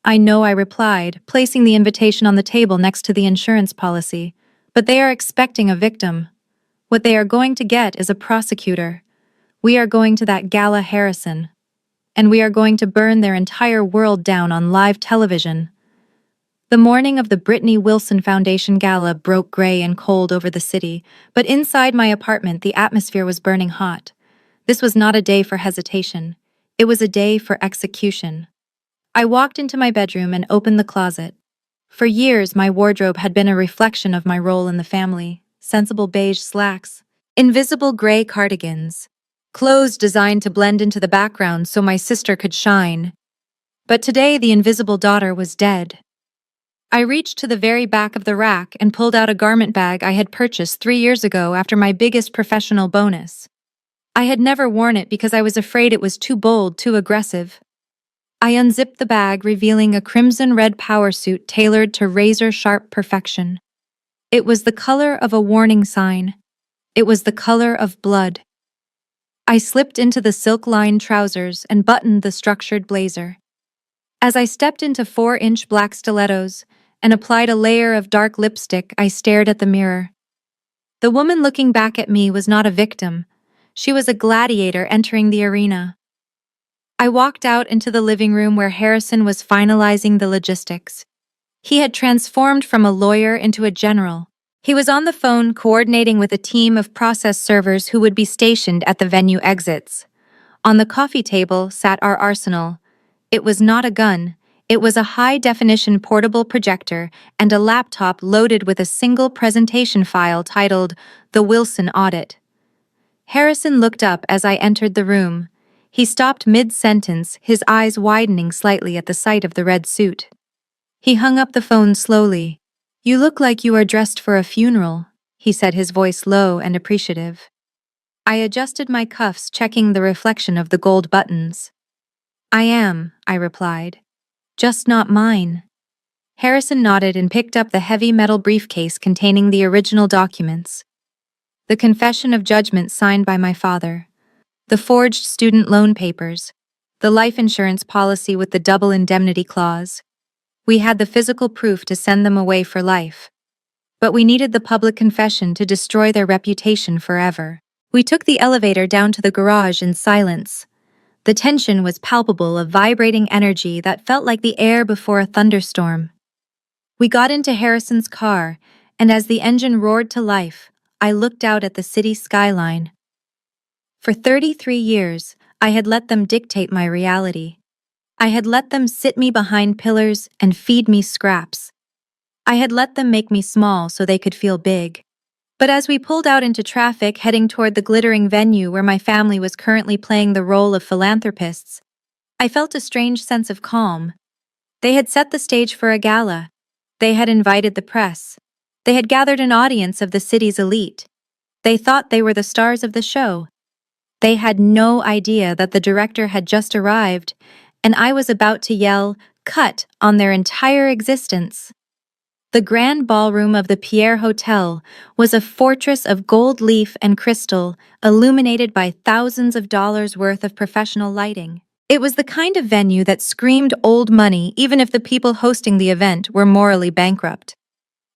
"I know," I replied, placing the invitation on the table next to the insurance policy. "But they are expecting a victim. What they are going to get is a prosecutor. We are going to that gala, Harrison. And we are going to burn their entire world down on live television." The morning of the Brittany Wilson Foundation Gala broke gray and cold over the city, but inside my apartment the atmosphere was burning hot. This was not a day for hesitation. It was a day for execution. I walked into my bedroom and opened the closet. For years, my wardrobe had been a reflection of my role in the family: sensible beige slacks, Invisible gray cardigans. Clothes designed to blend into the background so my sister could shine. But today the invisible daughter was dead. I reached to the very back of the rack and pulled out a garment bag I had purchased 3 years ago after my biggest professional bonus. I had never worn it because I was afraid it was too bold, too aggressive. I unzipped the bag, revealing a crimson-red power suit tailored to razor-sharp perfection. It was the color of a warning sign. It was the color of blood. I slipped into the silk-lined trousers and buttoned the structured blazer. As I stepped into 4-inch black stilettos and applied a layer of dark lipstick, I stared at the mirror. The woman looking back at me was not a victim. She was a gladiator entering the arena. I walked out into the living room where Harrison was finalizing the logistics. He had transformed from a lawyer into a general. He was on the phone coordinating with a team of process servers who would be stationed at the venue exits. On the coffee table sat our arsenal. It was not a gun. It was a high-definition portable projector and a laptop loaded with a single presentation file titled The Wilson Audit. Harrison looked up as I entered the room. He stopped mid-sentence, his eyes widening slightly at the sight of the red suit. He hung up the phone slowly. "You look like you are dressed for a funeral," he said, his voice low and appreciative. I adjusted my cuffs, checking the reflection of the gold buttons. "I am," I replied. "Just not mine." Harrison nodded and picked up the heavy metal briefcase containing the original documents. The confession of judgment signed by my father. The forged student loan papers. The life insurance policy with the double indemnity clause. We had the physical proof to send them away for life. But we needed the public confession to destroy their reputation forever. We took the elevator down to the garage in silence. The tension was palpable, a vibrating energy that felt like the air before a thunderstorm. We got into Harrison's car, and as the engine roared to life, I looked out at the city skyline. For 33 years, I had let them dictate my reality. I had let them sit me behind pillars and feed me scraps. I had let them make me small so they could feel big. But as we pulled out into traffic heading toward the glittering venue where my family was currently playing the role of philanthropists, I felt a strange sense of calm. They had set the stage for a gala. They had invited the press. They had gathered an audience of the city's elite. They thought they were the stars of the show. They had no idea that the director had just arrived, and I was about to yell, "Cut," on their entire existence. The grand ballroom of the Pierre Hotel was a fortress of gold leaf and crystal, illuminated by thousands of dollars worth of professional lighting. It was the kind of venue that screamed old money even if the people hosting the event were morally bankrupt.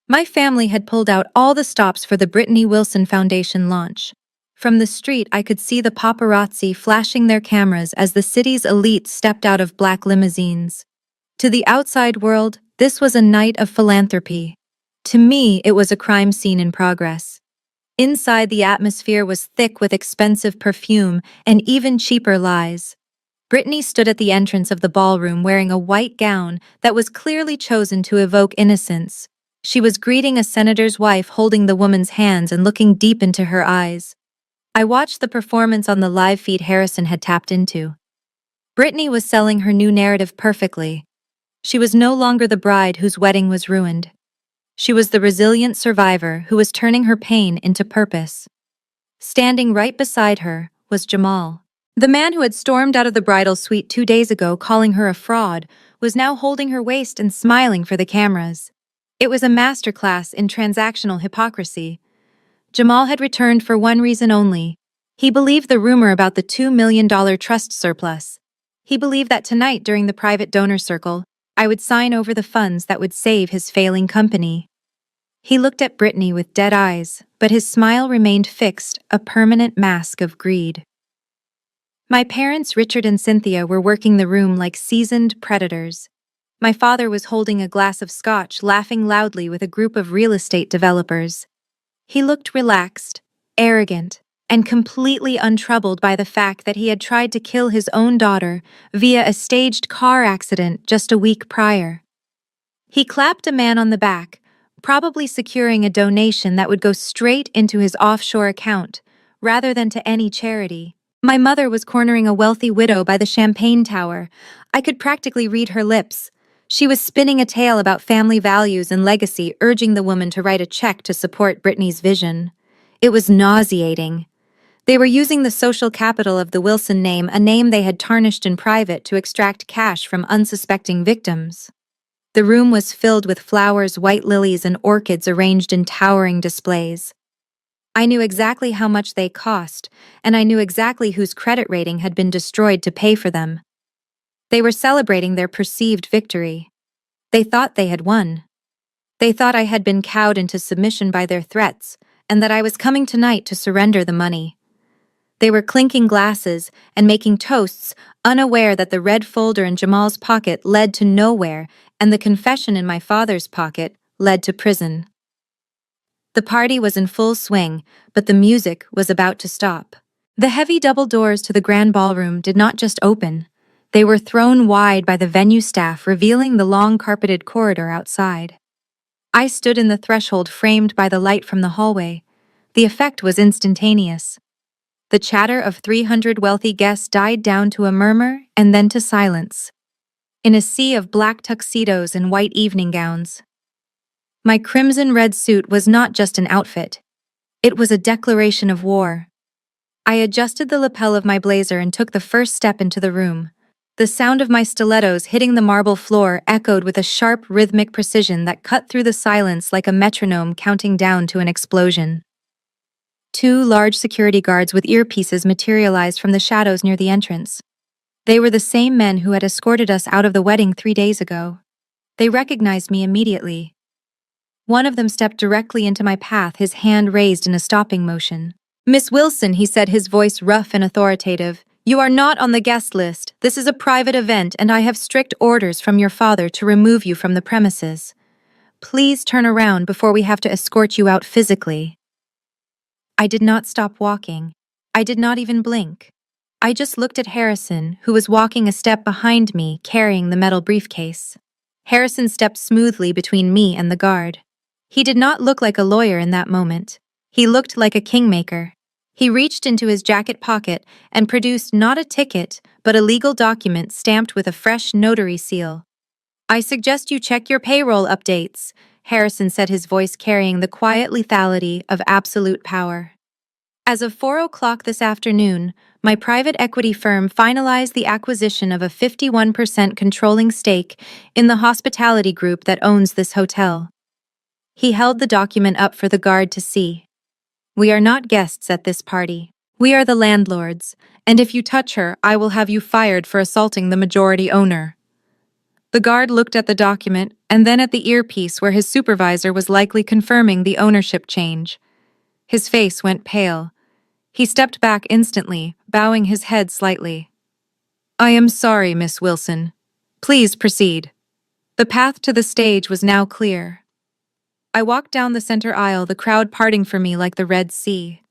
My family had pulled out all the stops for the Brittany Wilson Foundation launch. From the street, I could see the paparazzi flashing their cameras as the city's elite stepped out of black limousines. To the outside world, this was a night of philanthropy. To me, it was a crime scene in progress. Inside, the atmosphere was thick with expensive perfume and even cheaper lies. Brittany stood at the entrance of the ballroom wearing a white gown that was clearly chosen to evoke innocence. She was greeting a senator's wife, holding the woman's hands and looking deep into her eyes. I watched the performance on the live feed Harrison had tapped into. Brittany was selling her new narrative perfectly. She was no longer the bride whose wedding was ruined. She was the resilient survivor who was turning her pain into purpose. Standing right beside her was Jamal. The man who had stormed out of the bridal suite 2 days ago calling her a fraud was now holding her waist and smiling for the cameras. It was a masterclass in transactional hypocrisy. Jamal had returned for one reason only. He believed the rumor about the $2 million trust surplus. He believed that tonight during the private donor circle, I would sign over the funds that would save his failing company. He looked at Brittany with dead eyes, but his smile remained fixed, a permanent mask of greed. My parents, Richard and Cynthia, were working the room like seasoned predators. My father was holding a glass of scotch, laughing loudly with a group of real estate developers. He looked relaxed, arrogant, and completely untroubled by the fact that he had tried to kill his own daughter via a staged car accident just a week prior. He clapped a man on the back, probably securing a donation that would go straight into his offshore account, rather than to any charity. My mother was cornering a wealthy widow by the champagne tower. I could practically read her lips. She was spinning a tale about family values and legacy, urging the woman to write a check to support Brittany's vision. It was nauseating. They were using the social capital of the Wilson name, a name they had tarnished in private, to extract cash from unsuspecting victims. The room was filled with flowers, white lilies, and orchids arranged in towering displays. I knew exactly how much they cost, and I knew exactly whose credit rating had been destroyed to pay for them. They were celebrating their perceived victory. They thought they had won. They thought I had been cowed into submission by their threats, and that I was coming tonight to surrender the money. They were clinking glasses and making toasts, unaware that the red folder in Jamal's pocket led to nowhere, and the confession in my father's pocket led to prison. The party was in full swing, but the music was about to stop. The heavy double doors to the grand ballroom did not just open. They were thrown wide by the venue staff, revealing the long carpeted corridor outside. I stood in the threshold, framed by the light from the hallway. The effect was instantaneous. The chatter of 300 wealthy guests died down to a murmur and then to silence. In a sea of black tuxedos and white evening gowns. My crimson-red suit was not just an outfit. It was a declaration of war. I adjusted the lapel of my blazer and took the first step into the room. The sound of my stilettos hitting the marble floor echoed with a sharp, rhythmic precision that cut through the silence like a metronome counting down to an explosion. 2 large security guards with earpieces materialized from the shadows near the entrance. They were the same men who had escorted us out of the wedding 3 days ago. They recognized me immediately. One of them stepped directly into my path, his hand raised in a stopping motion. "Miss Wilson," he said, his voice rough and authoritative, "you are not on the guest list. This is a private event, and I have strict orders from your father to remove you from the premises. Please turn around before we have to escort you out physically." I did not stop walking. I did not even blink. I just looked at Harrison, who was walking a step behind me, carrying the metal briefcase. Harrison stepped smoothly between me and the guard. He did not look like a lawyer in that moment. He looked like a kingmaker. He reached into his jacket pocket and produced not a ticket, but a legal document stamped with a fresh notary seal. "I suggest you check your payroll updates," Harrison said, his voice carrying the quiet lethality of absolute power. As of 4 o'clock this afternoon, my private equity firm finalized the acquisition of a 51% controlling stake in the hospitality group that owns this hotel. He held the document up for the guard to see. "We are not guests at this party. We are the landlords, and if you touch her, I will have you fired for assaulting the majority owner." The guard looked at the document and then at the earpiece where his supervisor was likely confirming the ownership change. His face went pale. He stepped back instantly, bowing his head slightly. "I am sorry, Miss Wilson. Please proceed." The path to the stage was now clear. I walked down the center aisle, the crowd parting for me like the Red Sea.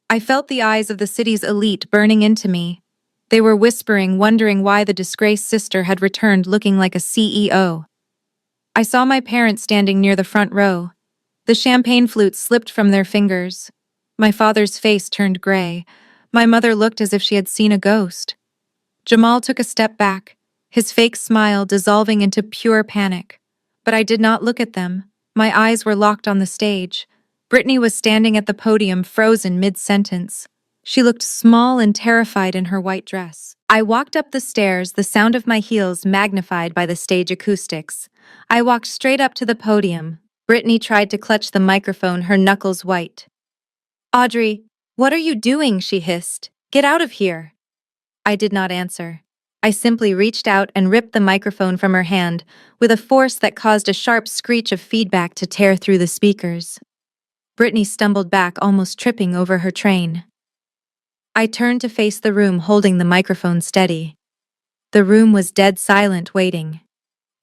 I felt the eyes of the city's elite burning into me. They were whispering, wondering why the disgraced sister had returned looking like a CEO. I saw my parents standing near the front row. The champagne flutes slipped from their fingers. My father's face turned gray. My mother looked as if she had seen a ghost. Jamal took a step back, his fake smile dissolving into pure panic. But I did not look at them. My eyes were locked on the stage. Brittany was standing at the podium, frozen mid-sentence. She looked small and terrified in her white dress. I walked up the stairs, the sound of my heels magnified by the stage acoustics. I walked straight up to the podium. Brittany tried to clutch the microphone, her knuckles white. "Audrey, what are you doing?" she hissed. "Get out of here." I did not answer. I simply reached out and ripped the microphone from her hand with a force that caused a sharp screech of feedback to tear through the speakers. Brittany stumbled back, almost tripping over her train. I turned to face the room, holding the microphone steady. The room was dead silent, waiting.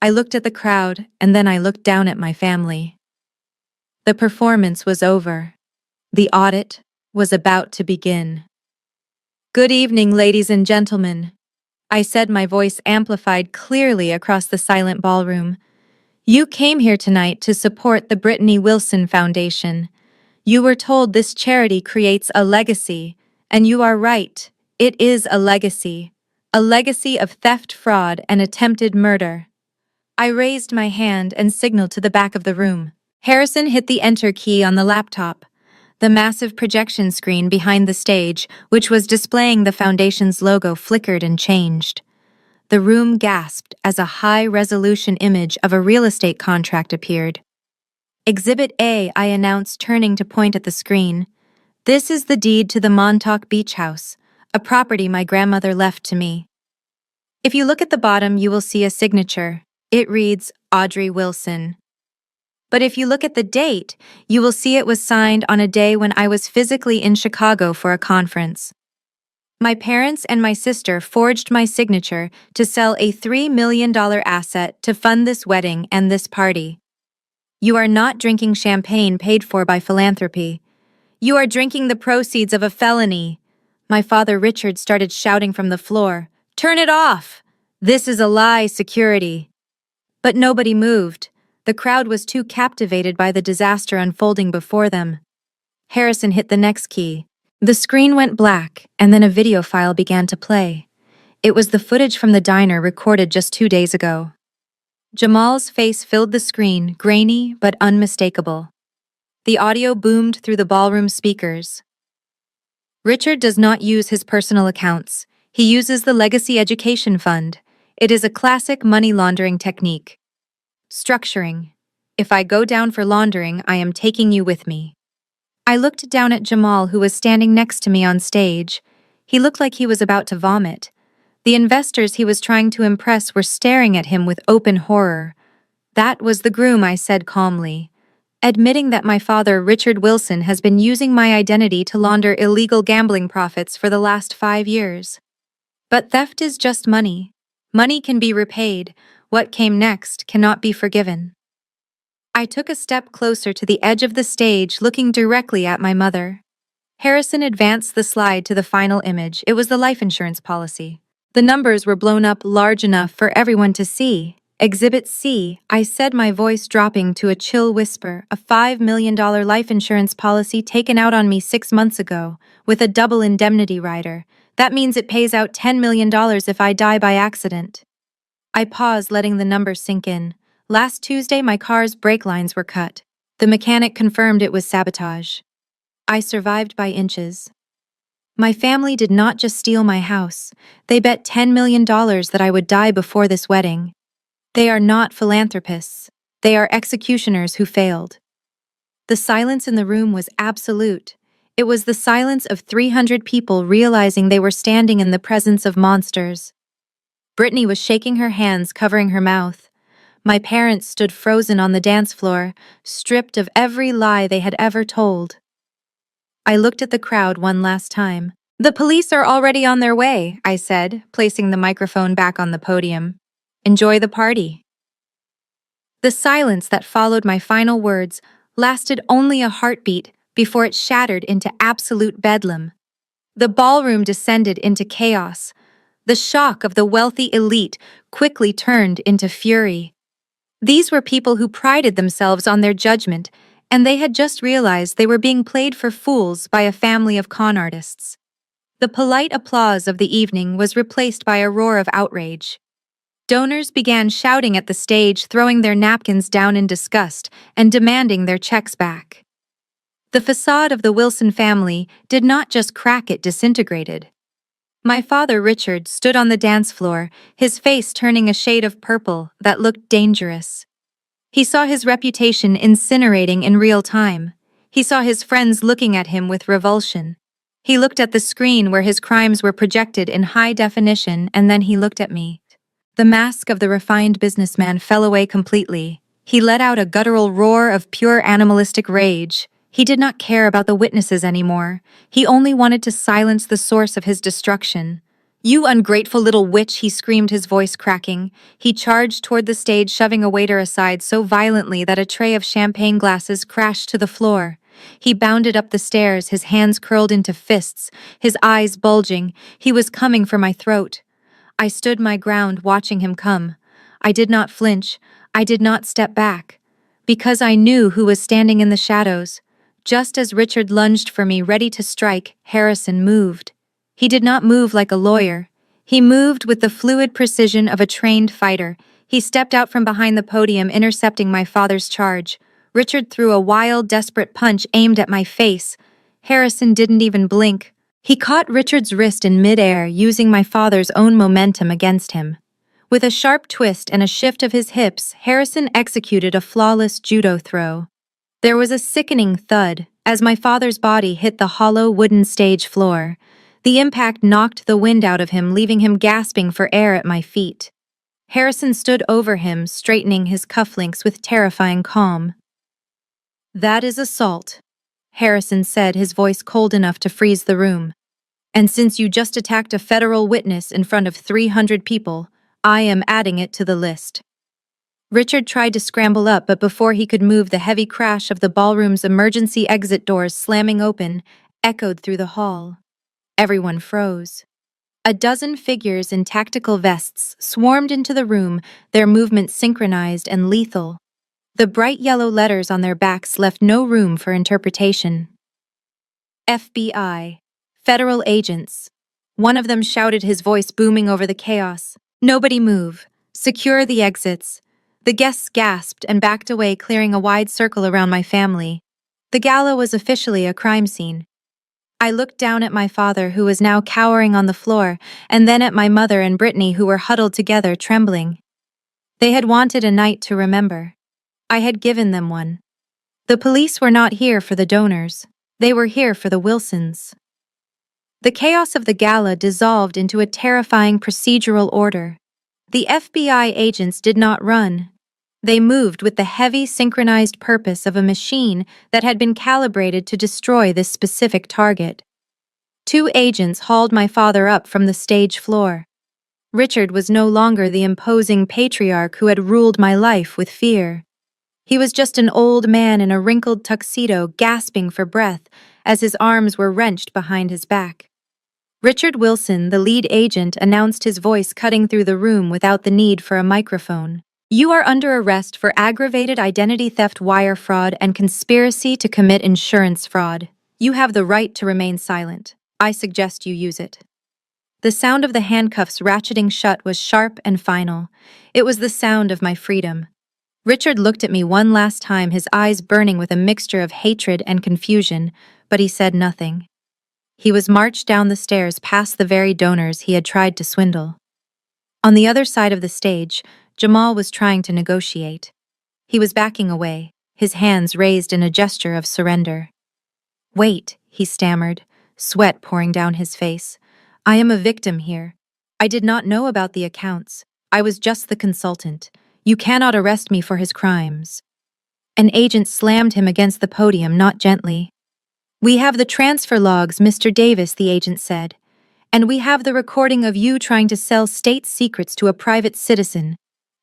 I looked at the crowd, and then I looked down at my family. The performance was over. The audit was about to begin. "Good evening, ladies and gentlemen," I said, my voice amplified clearly across the silent ballroom. "You came here tonight to support the Brittany Wilson Foundation. You were told this charity creates a legacy, and you are right. It is a legacy. A legacy of theft, fraud, and attempted murder. I raised my hand and signaled to the back of the room. Harrison hit the enter key on the laptop. The massive projection screen behind the stage, which was displaying the foundation's logo, flickered and changed. The room gasped as a high-resolution image of a real estate contract appeared. Exhibit A, I announced, turning to point at the screen. This is the deed to the Montauk Beach House, a property my grandmother left to me. If you look at the bottom, you will see a signature. It reads, Audrey Wilson. But if you look at the date, you will see it was signed on a day when I was physically in Chicago for a conference. My parents and my sister forged my signature to sell a $3 million asset to fund this wedding and this party. You are not drinking champagne paid for by philanthropy. You are drinking the proceeds of a felony. My father Richard started shouting from the floor, Turn it off! This is a lie, security. But nobody moved. The crowd was too captivated by the disaster unfolding before them. Harrison hit the next key. The screen went black, and then a video file began to play. It was the footage from the diner recorded just 2 days ago. Jamal's face filled the screen, grainy but unmistakable. The audio boomed through the ballroom speakers. Richard does not use his personal accounts. He uses the Legacy Education Fund. It is a classic money laundering technique. Structuring. If I go down for laundering, I am taking you with me. I looked down at Jamal, who was standing next to me on stage. He looked like he was about to vomit. The investors he was trying to impress were staring at him with open horror. That was the groom, I said calmly, admitting that my father, Richard Wilson, has been using my identity to launder illegal gambling profits for the last 5 years. But theft is just money. Money can be repaid. What came next cannot be forgiven. I took a step closer to the edge of the stage, looking directly at my mother. Harrison advanced the slide to the final image. It was the life insurance policy. The numbers were blown up large enough for everyone to see. Exhibit C, I said, my voice dropping to a chill whisper, a $5 million life insurance policy taken out on me 6 months ago, with a double indemnity rider. That means it pays out $10 million if I die by accident. I paused, letting the numbers sink in. Last Tuesday, my car's brake lines were cut. The mechanic confirmed it was sabotage. I survived by inches. My family did not just steal my house. They bet $10 million that I would die before this wedding. They are not philanthropists. They are executioners who failed. The silence in the room was absolute. It was the silence of 300 people realizing they were standing in the presence of monsters. Brittany was shaking her hands, covering her mouth. My parents stood frozen on the dance floor, stripped of every lie they had ever told. I looked at the crowd one last time. The police are already on their way, I said, placing the microphone back on the podium. Enjoy the party. The silence that followed my final words lasted only a heartbeat before it shattered into absolute bedlam. The ballroom descended into chaos. The shock of the wealthy elite quickly turned into fury. These were people who prided themselves on their judgment, and they had just realized they were being played for fools by a family of con artists. The polite applause of the evening was replaced by a roar of outrage. Donors began shouting at the stage, throwing their napkins down in disgust and demanding their checks back. The facade of the Wilson family did not just crack, it disintegrated. My father, Richard, stood on the dance floor, his face turning a shade of purple that looked dangerous. He saw his reputation incinerating in real time. He saw his friends looking at him with revulsion. He looked at the screen where his crimes were projected in high definition, and then he looked at me. The mask of the refined businessman fell away completely. He let out a guttural roar of pure animalistic rage. He did not care about the witnesses anymore. He only wanted to silence the source of his destruction. "You ungrateful little witch," he screamed, his voice cracking. He charged toward the stage, shoving a waiter aside so violently that a tray of champagne glasses crashed to the floor. He bounded up the stairs, his hands curled into fists, his eyes bulging. He was coming for my throat. I stood my ground, watching him come. I did not flinch. I did not step back. Because I knew who was standing in the shadows. Just as Richard lunged for me, ready to strike, Harrison moved. He did not move like a lawyer. He moved with the fluid precision of a trained fighter. He stepped out from behind the podium, intercepting my father's charge. Richard threw a wild, desperate punch aimed at my face. Harrison didn't even blink. He caught Richard's wrist in midair, using my father's own momentum against him. With a sharp twist and a shift of his hips, Harrison executed a flawless judo throw. There was a sickening thud as my father's body hit the hollow wooden stage floor. The impact knocked the wind out of him, leaving him gasping for air at my feet. Harrison stood over him, straightening his cufflinks with terrifying calm. "That is assault," Harrison said, his voice cold enough to freeze the room. "And since you just attacked a federal witness in front of 300 people, I am adding it to the list." Richard tried to scramble up, but before he could move, the heavy crash of the ballroom's emergency exit doors slamming open echoed through the hall. Everyone froze. A dozen figures in tactical vests swarmed into the room, their movements synchronized and lethal. The bright yellow letters on their backs left no room for interpretation. FBI. Federal agents. One of them shouted, his voice booming over the chaos. "Nobody move. Secure the exits." The guests gasped and backed away, clearing a wide circle around my family. The gala was officially a crime scene. I looked down at my father, who was now cowering on the floor, and then at my mother and Brittany, who were huddled together, trembling. They had wanted a night to remember. I had given them one. The police were not here for the donors. They were here for the Wilsons. The chaos of the gala dissolved into a terrifying procedural order. The FBI agents did not run. They moved with the heavy, synchronized purpose of a machine that had been calibrated to destroy this specific target. Two agents hauled my father up from the stage floor. Richard was no longer the imposing patriarch who had ruled my life with fear. He was just an old man in a wrinkled tuxedo, gasping for breath as his arms were wrenched behind his back. Richard Wilson, the lead agent, announced, his voice cutting through the room without the need for a microphone. "You are under arrest for aggravated identity theft, wire fraud, and conspiracy to commit insurance fraud. You have the right to remain silent. I suggest you use it." The sound of the handcuffs ratcheting shut was sharp and final. It was the sound of my freedom. Richard looked at me one last time, his eyes burning with a mixture of hatred and confusion, but he said nothing. He was marched down the stairs past the very donors he had tried to swindle. On the other side of the stage, Jamal was trying to negotiate. He was backing away, his hands raised in a gesture of surrender. "Wait," he stammered, sweat pouring down his face. "I am a victim here. I did not know about the accounts. I was just the consultant. You cannot arrest me for his crimes." An agent slammed him against the podium, not gently. "We have the transfer logs, Mr. Davis," the agent said. "And we have the recording of you trying to sell state secrets to a private citizen.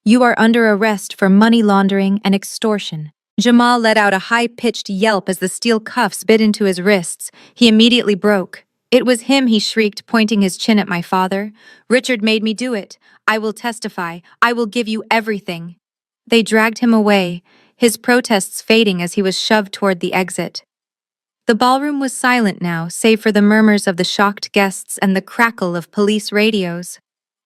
You are under arrest for money laundering and extortion." Jamal let out a high-pitched yelp as the steel cuffs bit into his wrists. He immediately broke. "It was him," he shrieked, pointing his chin at my father. "Richard made me do it. I will testify. I will give you everything." They dragged him away, his protests fading as he was shoved toward the exit. The ballroom was silent now, save for the murmurs of the shocked guests and the crackle of police radios.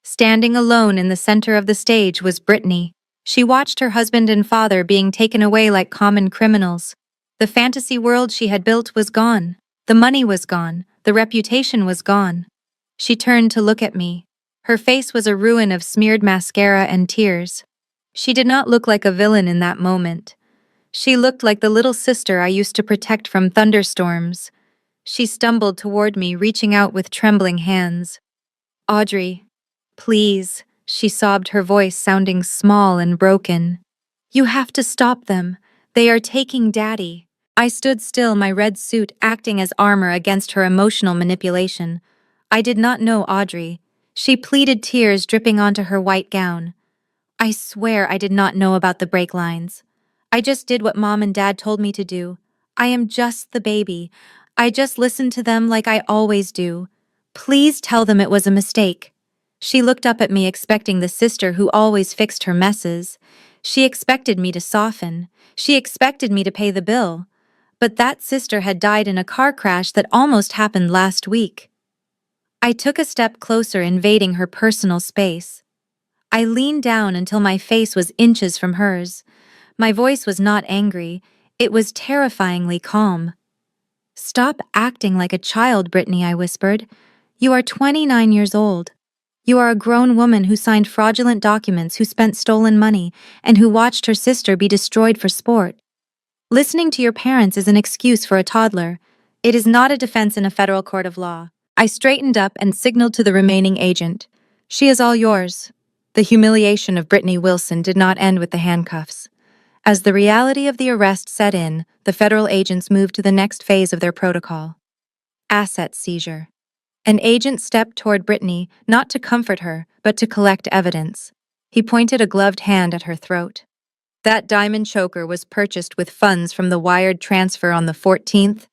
Standing alone in the center of the stage was Brittany. She watched her husband and father being taken away like common criminals. The fantasy world she had built was gone. The money was gone. The reputation was gone. She turned to look at me. Her face was a ruin of smeared mascara and tears. She did not look like a villain in that moment. She looked like the little sister I used to protect from thunderstorms. She stumbled toward me, reaching out with trembling hands. "Audrey, please," she sobbed, her voice sounding small and broken. "You have to stop them. They are taking Daddy." I stood still, my red suit acting as armor against her emotional manipulation. "I did not know, Audrey." She pleaded, tears dripping onto her white gown. "I swear I did not know about the brake lines. I just did what Mom and Dad told me to do. I am just the baby. I just listened to them like I always do. Please tell them it was a mistake." She looked up at me, expecting the sister who always fixed her messes. She expected me to soften. She expected me to pay the bill. But that sister had died in a car crash that almost happened last week. I took a step closer, invading her personal space. I leaned down until my face was inches from hers. My voice was not angry, it was terrifyingly calm. "Stop acting like a child, Brittany," I whispered. "You are 29 years old. You are a grown woman who signed fraudulent documents, who spent stolen money, and who watched her sister be destroyed for sport. Listening to your parents is an excuse for a toddler. It is not a defense in a federal court of law." I straightened up and signaled to the remaining agent. "She is all yours." The humiliation of Brittany Wilson did not end with the handcuffs. As the reality of the arrest set in, the federal agents moved to the next phase of their protocol: asset seizure. An agent stepped toward Brittany, not to comfort her, but to collect evidence. He pointed a gloved hand at her throat. "That diamond choker was purchased with funds from the wired transfer on the 14th.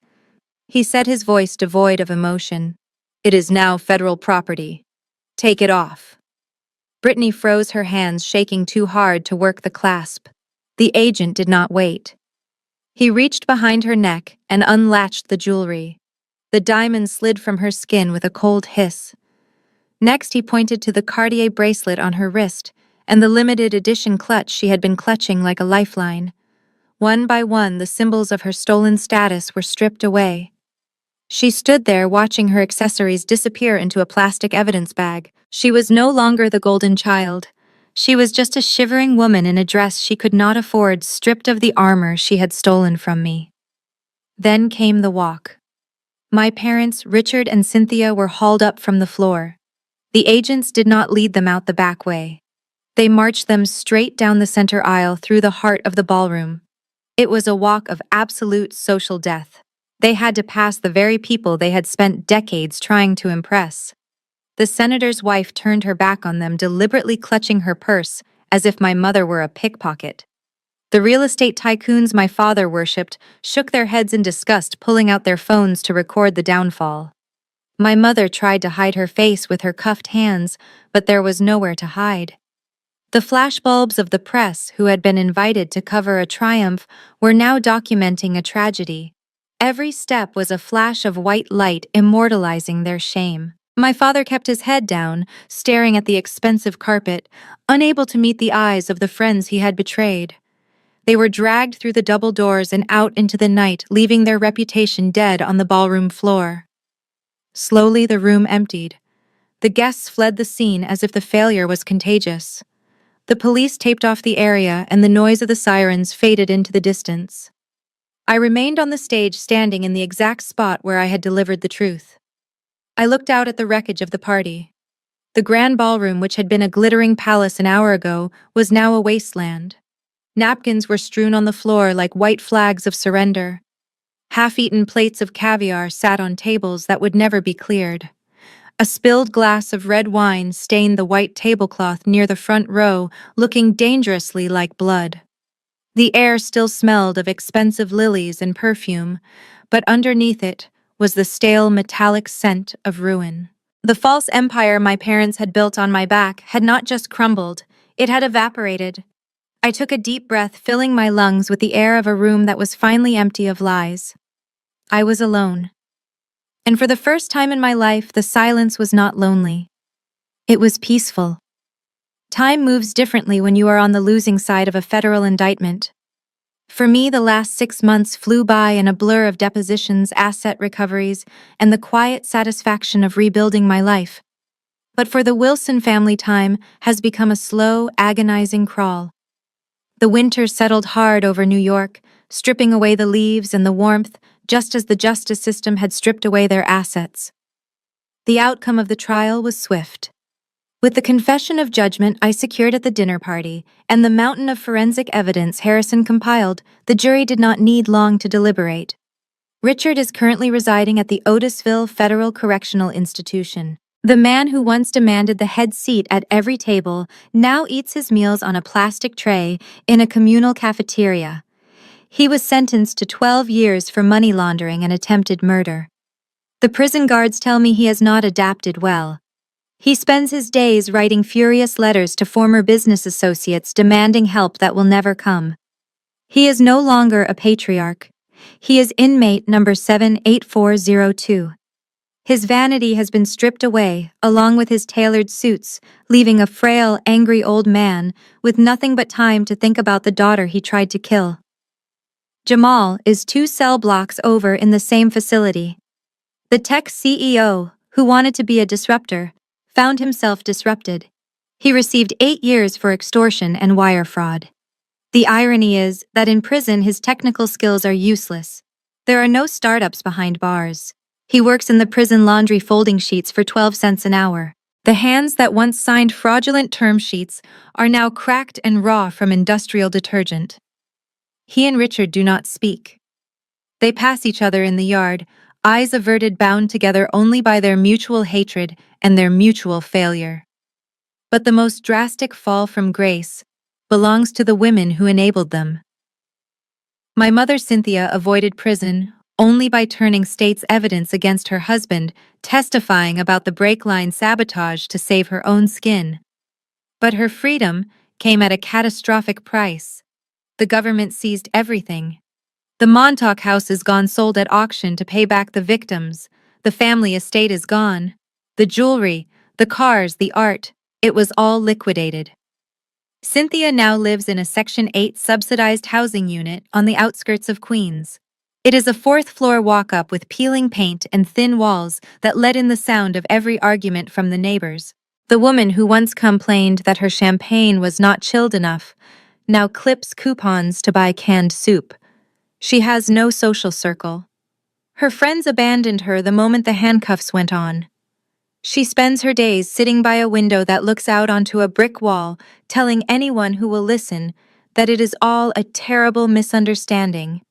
He said, his voice devoid of emotion. "It is now federal property. Take it off." Brittany froze her hands, shaking too hard to work the clasp. The agent did not wait. He reached behind her neck and unlatched the jewelry. The diamond slid from her skin with a cold hiss. Next, he pointed to the Cartier bracelet on her wrist and the limited edition clutch she had been clutching like a lifeline. One by one, the symbols of her stolen status were stripped away. She stood there, watching her accessories disappear into a plastic evidence bag. She was no longer the golden child. She was just a shivering woman in a dress she could not afford, stripped of the armor she had stolen from me. Then came the walk. My parents, Richard and Cynthia, were hauled up from the floor. The agents did not lead them out the back way. They marched them straight down the center aisle through the heart of the ballroom. It was a walk of absolute social death. They had to pass the very people they had spent decades trying to impress. The senator's wife turned her back on them, deliberately clutching her purse as if my mother were a pickpocket. The real estate tycoons my father worshipped shook their heads in disgust, pulling out their phones to record the downfall. My mother tried to hide her face with her cuffed hands, but there was nowhere to hide. The flashbulbs of the press, who had been invited to cover a triumph, were now documenting a tragedy. Every step was a flash of white light, immortalizing their shame. My father kept his head down, staring at the expensive carpet, unable to meet the eyes of the friends he had betrayed. They were dragged through the double doors and out into the night, leaving their reputation dead on the ballroom floor. Slowly, the room emptied. The guests fled the scene as if the failure was contagious. The police taped off the area, and the noise of the sirens faded into the distance. I remained on the stage, standing in the exact spot where I had delivered the truth. I looked out at the wreckage of the party. The grand ballroom, which had been a glittering palace an hour ago, was now a wasteland. Napkins were strewn on the floor like white flags of surrender. Half-eaten plates of caviar sat on tables that would never be cleared. A spilled glass of red wine stained the white tablecloth near the front row, looking dangerously like blood. The air still smelled of expensive lilies and perfume, but underneath it was the stale metallic scent of ruin. The false empire my parents had built on my back had not just crumbled, it had evaporated. I took a deep breath, filling my lungs with the air of a room that was finally empty of lies. I was alone. And for the first time in my life, the silence was not lonely. It was peaceful. Time moves differently when you are on the losing side of a federal indictment. For me, the last 6 months flew by in a blur of depositions, asset recoveries, and the quiet satisfaction of rebuilding my life. But for the Wilson family, time has become a slow, agonizing crawl. The winter settled hard over New York, stripping away the leaves and the warmth, just as the justice system had stripped away their assets. The outcome of the trial was swift. With the confession of judgment I secured at the dinner party and the mountain of forensic evidence Harrison compiled, the jury did not need long to deliberate. Richard is currently residing at the Otisville Federal Correctional Institution. The man who once demanded the head seat at every table now eats his meals on a plastic tray in a communal cafeteria. He was sentenced to 12 years for money laundering and attempted murder. The prison guards tell me he has not adapted well. He spends his days writing furious letters to former business associates demanding help that will never come. He is no longer a patriarch. He is inmate number 78402. His vanity has been stripped away, along with his tailored suits, leaving a frail, angry old man with nothing but time to think about the daughter he tried to kill. Jamal is 2 cell blocks over in the same facility. The tech CEO, who wanted to be a disruptor, found himself disrupted. He received 8 years for extortion and wire fraud. The irony is that in prison his technical skills are useless. There are no startups behind bars. He works in the prison laundry folding sheets for 12 cents an hour. The hands that once signed fraudulent term sheets are now cracked and raw from industrial detergent. He and Richard do not speak. They pass each other in the yard, eyes averted, bound together only by their mutual hatred and their mutual failure. But the most drastic fall from grace belongs to the women who enabled them. My mother Cynthia avoided prison only by turning state's evidence against her husband, testifying about the brake line sabotage to save her own skin. But her freedom came at a catastrophic price. The government seized everything. The Montauk house is gone, sold at auction to pay back the victims. The family estate is gone. The jewelry, the cars, the art, it was all liquidated. Cynthia now lives in a Section 8 subsidized housing unit on the outskirts of Queens. It is a 4th-floor walk-up with peeling paint and thin walls that let in the sound of every argument from the neighbors. The woman who once complained that her champagne was not chilled enough now clips coupons to buy canned soup. She has no social circle. Her friends abandoned her the moment the handcuffs went on. She spends her days sitting by a window that looks out onto a brick wall, telling anyone who will listen that it is all a terrible misunderstanding,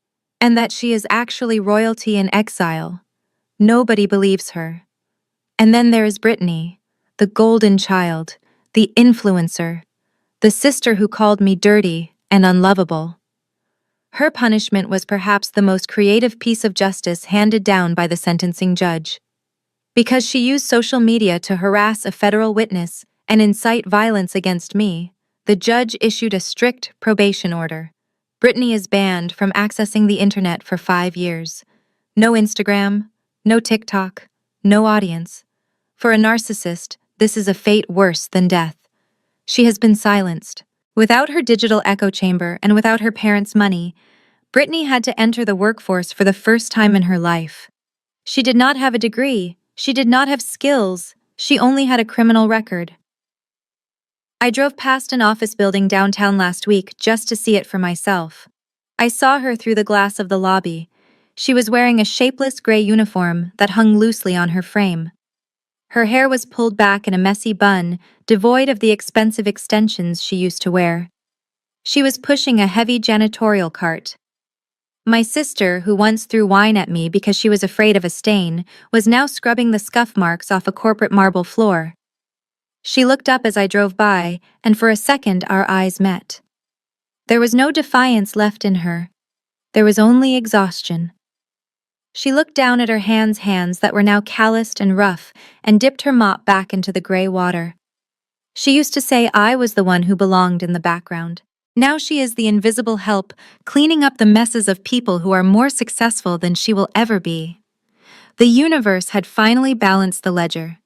and that she is actually royalty in exile. Nobody believes her. And then there is Brittany, the golden child, the influencer, the sister who called me dirty and unlovable. Her punishment was perhaps the most creative piece of justice handed down by the sentencing judge. Because she used social media to harass a federal witness and incite violence against me, the judge issued a strict probation order. Brittany is banned from accessing the internet for 5 years. No Instagram, no TikTok, no audience. For a narcissist, this is a fate worse than death. She has been silenced. Without her digital echo chamber and without her parents' money, Brittany had to enter the workforce for the first time in her life. She did not have a degree. She did not have skills. She only had a criminal record. I drove past an office building downtown last week just to see it for myself. I saw her through the glass of the lobby. She was wearing a shapeless gray uniform that hung loosely on her frame. Her hair was pulled back in a messy bun, devoid of the expensive extensions she used to wear. She was pushing a heavy janitorial cart. My sister, who once threw wine at me because she was afraid of a stain, was now scrubbing the scuff marks off a corporate marble floor. She looked up as I drove by, and for a second our eyes met. There was no defiance left in her. There was only exhaustion. She looked down at her hands that were now calloused and rough, and dipped her mop back into the gray water. She used to say I was the one who belonged in the background. Now she is the invisible help, cleaning up the messes of people who are more successful than she will ever be. The universe had finally balanced the ledger.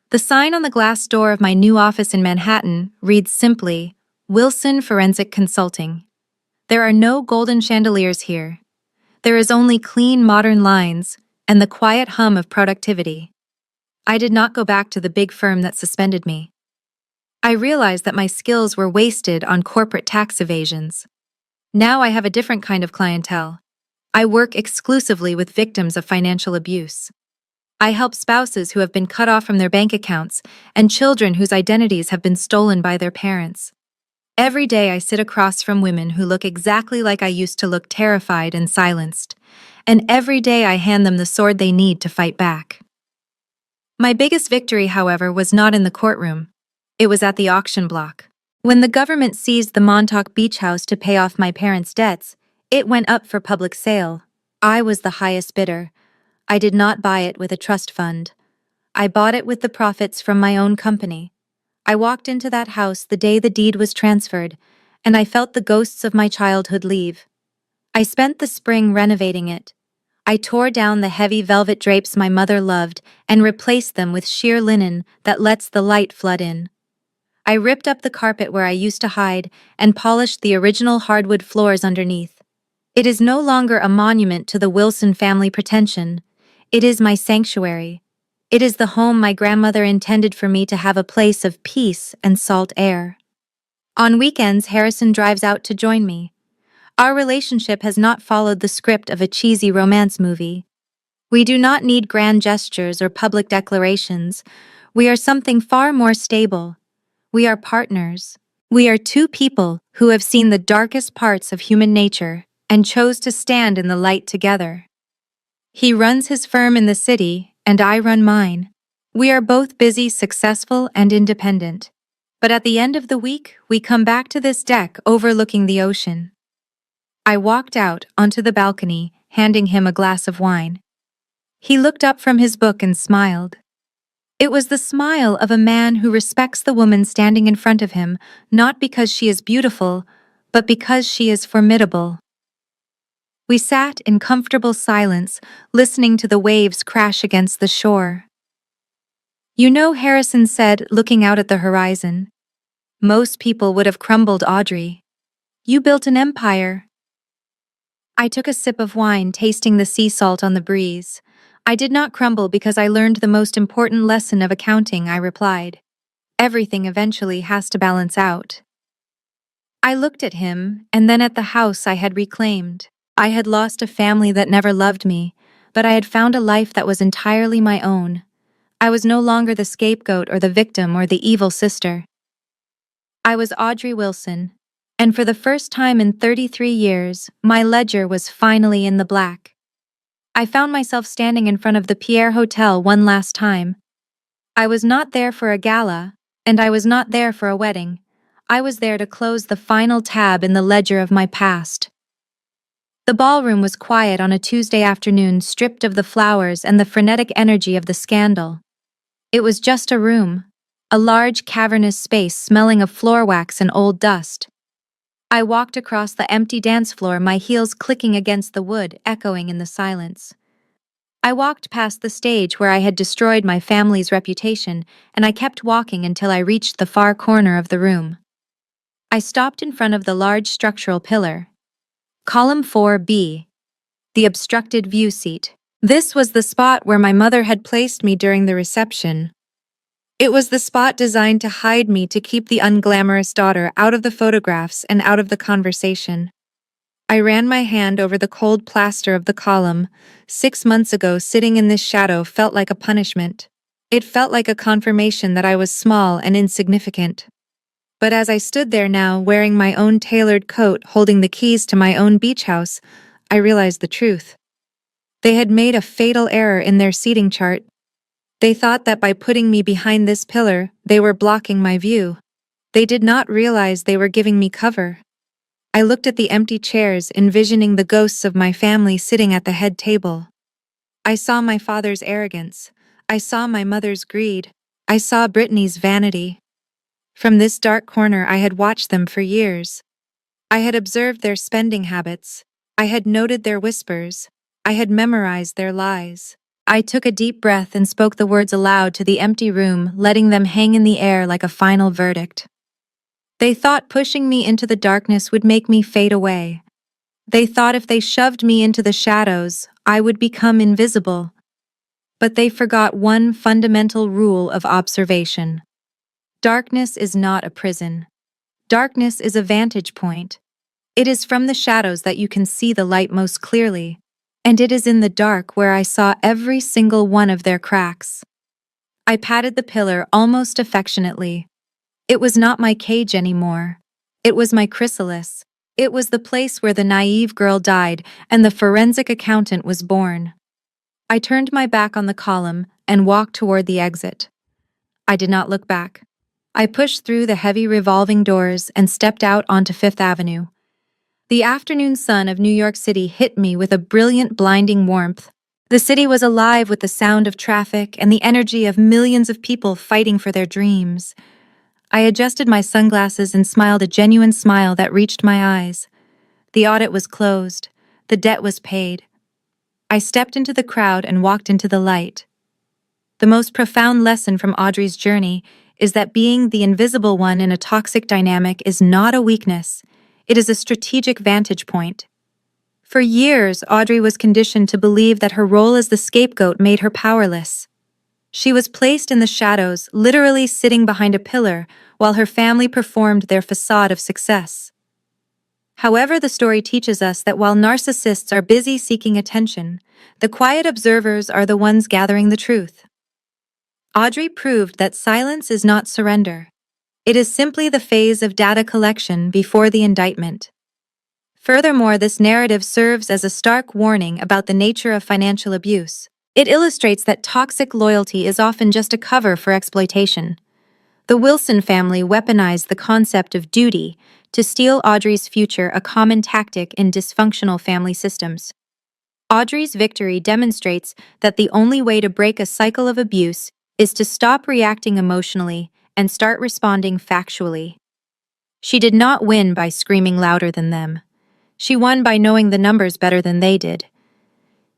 The sign on the glass door of my new office in Manhattan reads simply, Wilson Forensic Consulting. There are no golden chandeliers here. There is only clean modern lines and the quiet hum of productivity. I did not go back to the big firm that suspended me. I realized that my skills were wasted on corporate tax evasions. Now I have a different kind of clientele. I work exclusively with victims of financial abuse. I help spouses who have been cut off from their bank accounts and children whose identities have been stolen by their parents. Every day I sit across from women who look exactly like I used to look, terrified and silenced. And every day I hand them the sword they need to fight back. My biggest victory, however, was not in the courtroom. It was at the auction block. When the government seized the Montauk Beach house to pay off my parents' debts, it went up for public sale. I was the highest bidder. I did not buy it with a trust fund. I bought it with the profits from my own company. I walked into that house the day the deed was transferred, and I felt the ghosts of my childhood leave. I spent the spring renovating it. I tore down the heavy velvet drapes my mother loved and replaced them with sheer linen that lets the light flood in. I ripped up the carpet where I used to hide and polished the original hardwood floors underneath. It is no longer a monument to the Wilson family pretension. It is my sanctuary. It is the home my grandmother intended for me to have, a place of peace and salt air. On weekends, Harrison drives out to join me. Our relationship has not followed the script of a cheesy romance movie. We do not need grand gestures or public declarations. We are something far more stable. We are partners. We are two people who have seen the darkest parts of human nature and chose to stand in the light together. He runs his firm in the city, and I run mine. We are both busy, successful, and independent. But at the end of the week, we come back to this deck overlooking the ocean. I walked out onto the balcony, handing him a glass of wine. He looked up from his book and smiled. It was the smile of a man who respects the woman standing in front of him, not because she is beautiful, but because she is formidable. We sat in comfortable silence, listening to the waves crash against the shore. "You know," Harrison said, looking out at the horizon, "most people would have crumbled, Audrey. You built an empire." I took a sip of wine, tasting the sea salt on the breeze. "I did not crumble because I learned the most important lesson of accounting," I replied. "Everything eventually has to balance out." I looked at him, and then at the house I had reclaimed. I had lost a family that never loved me, but I had found a life that was entirely my own. I was no longer the scapegoat or the victim or the evil sister. I was Audrey Wilson, and for the first time in 33 years, my ledger was finally in the black. I found myself standing in front of the Pierre Hotel one last time. I was not there for a gala, and I was not there for a wedding. I was there to close the final tab in the ledger of my past. The ballroom was quiet on a Tuesday afternoon, stripped of the flowers and the frenetic energy of the scandal. It was just a room, a large cavernous space smelling of floor wax and old dust. I walked across the empty dance floor, my heels clicking against the wood, echoing in the silence. I walked past the stage where I had destroyed my family's reputation, and I kept walking until I reached the far corner of the room. I stopped in front of the large structural pillar. Column 4B. The obstructed view seat. This was the spot where my mother had placed me during the reception. It was the spot designed to hide me, to keep the unglamorous daughter out of the photographs and out of the conversation. I ran my hand over the cold plaster of the column. 6 months ago, sitting in this shadow felt like a punishment. It felt like a confirmation that I was small and insignificant. But as I stood there now, wearing my own tailored coat, holding the keys to my own beach house, I realized the truth. They had made a fatal error in their seating chart. They thought that by putting me behind this pillar, they were blocking my view. They did not realize they were giving me cover. I looked at the empty chairs, envisioning the ghosts of my family sitting at the head table. I saw my father's arrogance. I saw my mother's greed. I saw Brittany's vanity. From this dark corner, I had watched them for years. I had observed their spending habits. I had noted their whispers. I had memorized their lies. I took a deep breath and spoke the words aloud to the empty room, letting them hang in the air like a final verdict. They thought pushing me into the darkness would make me fade away. They thought if they shoved me into the shadows, I would become invisible. But they forgot one fundamental rule of observation. Darkness is not a prison. Darkness is a vantage point. It is from the shadows that you can see the light most clearly, and it is in the dark where I saw every single one of their cracks. I patted the pillar almost affectionately. It was not my cage anymore. It was my chrysalis. It was the place where the naive girl died and the forensic accountant was born. I turned my back on the column and walked toward the exit. I did not look back. I pushed through the heavy revolving doors and stepped out onto Fifth Avenue. The afternoon sun of New York City hit me with a brilliant, blinding warmth. The city was alive with the sound of traffic and the energy of millions of people fighting for their dreams. I adjusted my sunglasses and smiled a genuine smile that reached my eyes. The audit was closed. The debt was paid. I stepped into the crowd and walked into the light. The most profound lesson from Audrey's journey is that being the invisible one in a toxic dynamic is not a weakness. It is a strategic vantage point. For years, Audrey was conditioned to believe that her role as the scapegoat made her powerless. She was placed in the shadows, literally sitting behind a pillar, while her family performed their facade of success. However, the story teaches us that while narcissists are busy seeking attention, the quiet observers are the ones gathering the truth. Audrey proved that silence is not surrender. It is simply the phase of data collection before the indictment. Furthermore, this narrative serves as a stark warning about the nature of financial abuse. It illustrates that toxic loyalty is often just a cover for exploitation. The Wilson family weaponized the concept of duty to steal Audrey's future, a common tactic in dysfunctional family systems. Audrey's victory demonstrates that the only way to break a cycle of abuse is to stop reacting emotionally and start responding factually. She did not win by screaming louder than them. She won by knowing the numbers better than they did.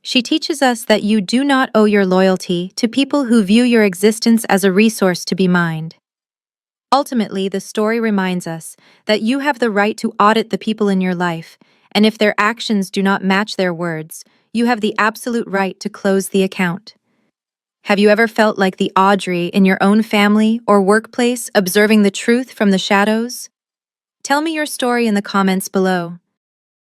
She teaches us that you do not owe your loyalty to people who view your existence as a resource to be mined. Ultimately, the story reminds us that you have the right to audit the people in your life, and if their actions do not match their words, you have the absolute right to close the account. Have you ever felt like the Audrey in your own family or workplace, observing the truth from the shadows? Tell me your story in the comments below.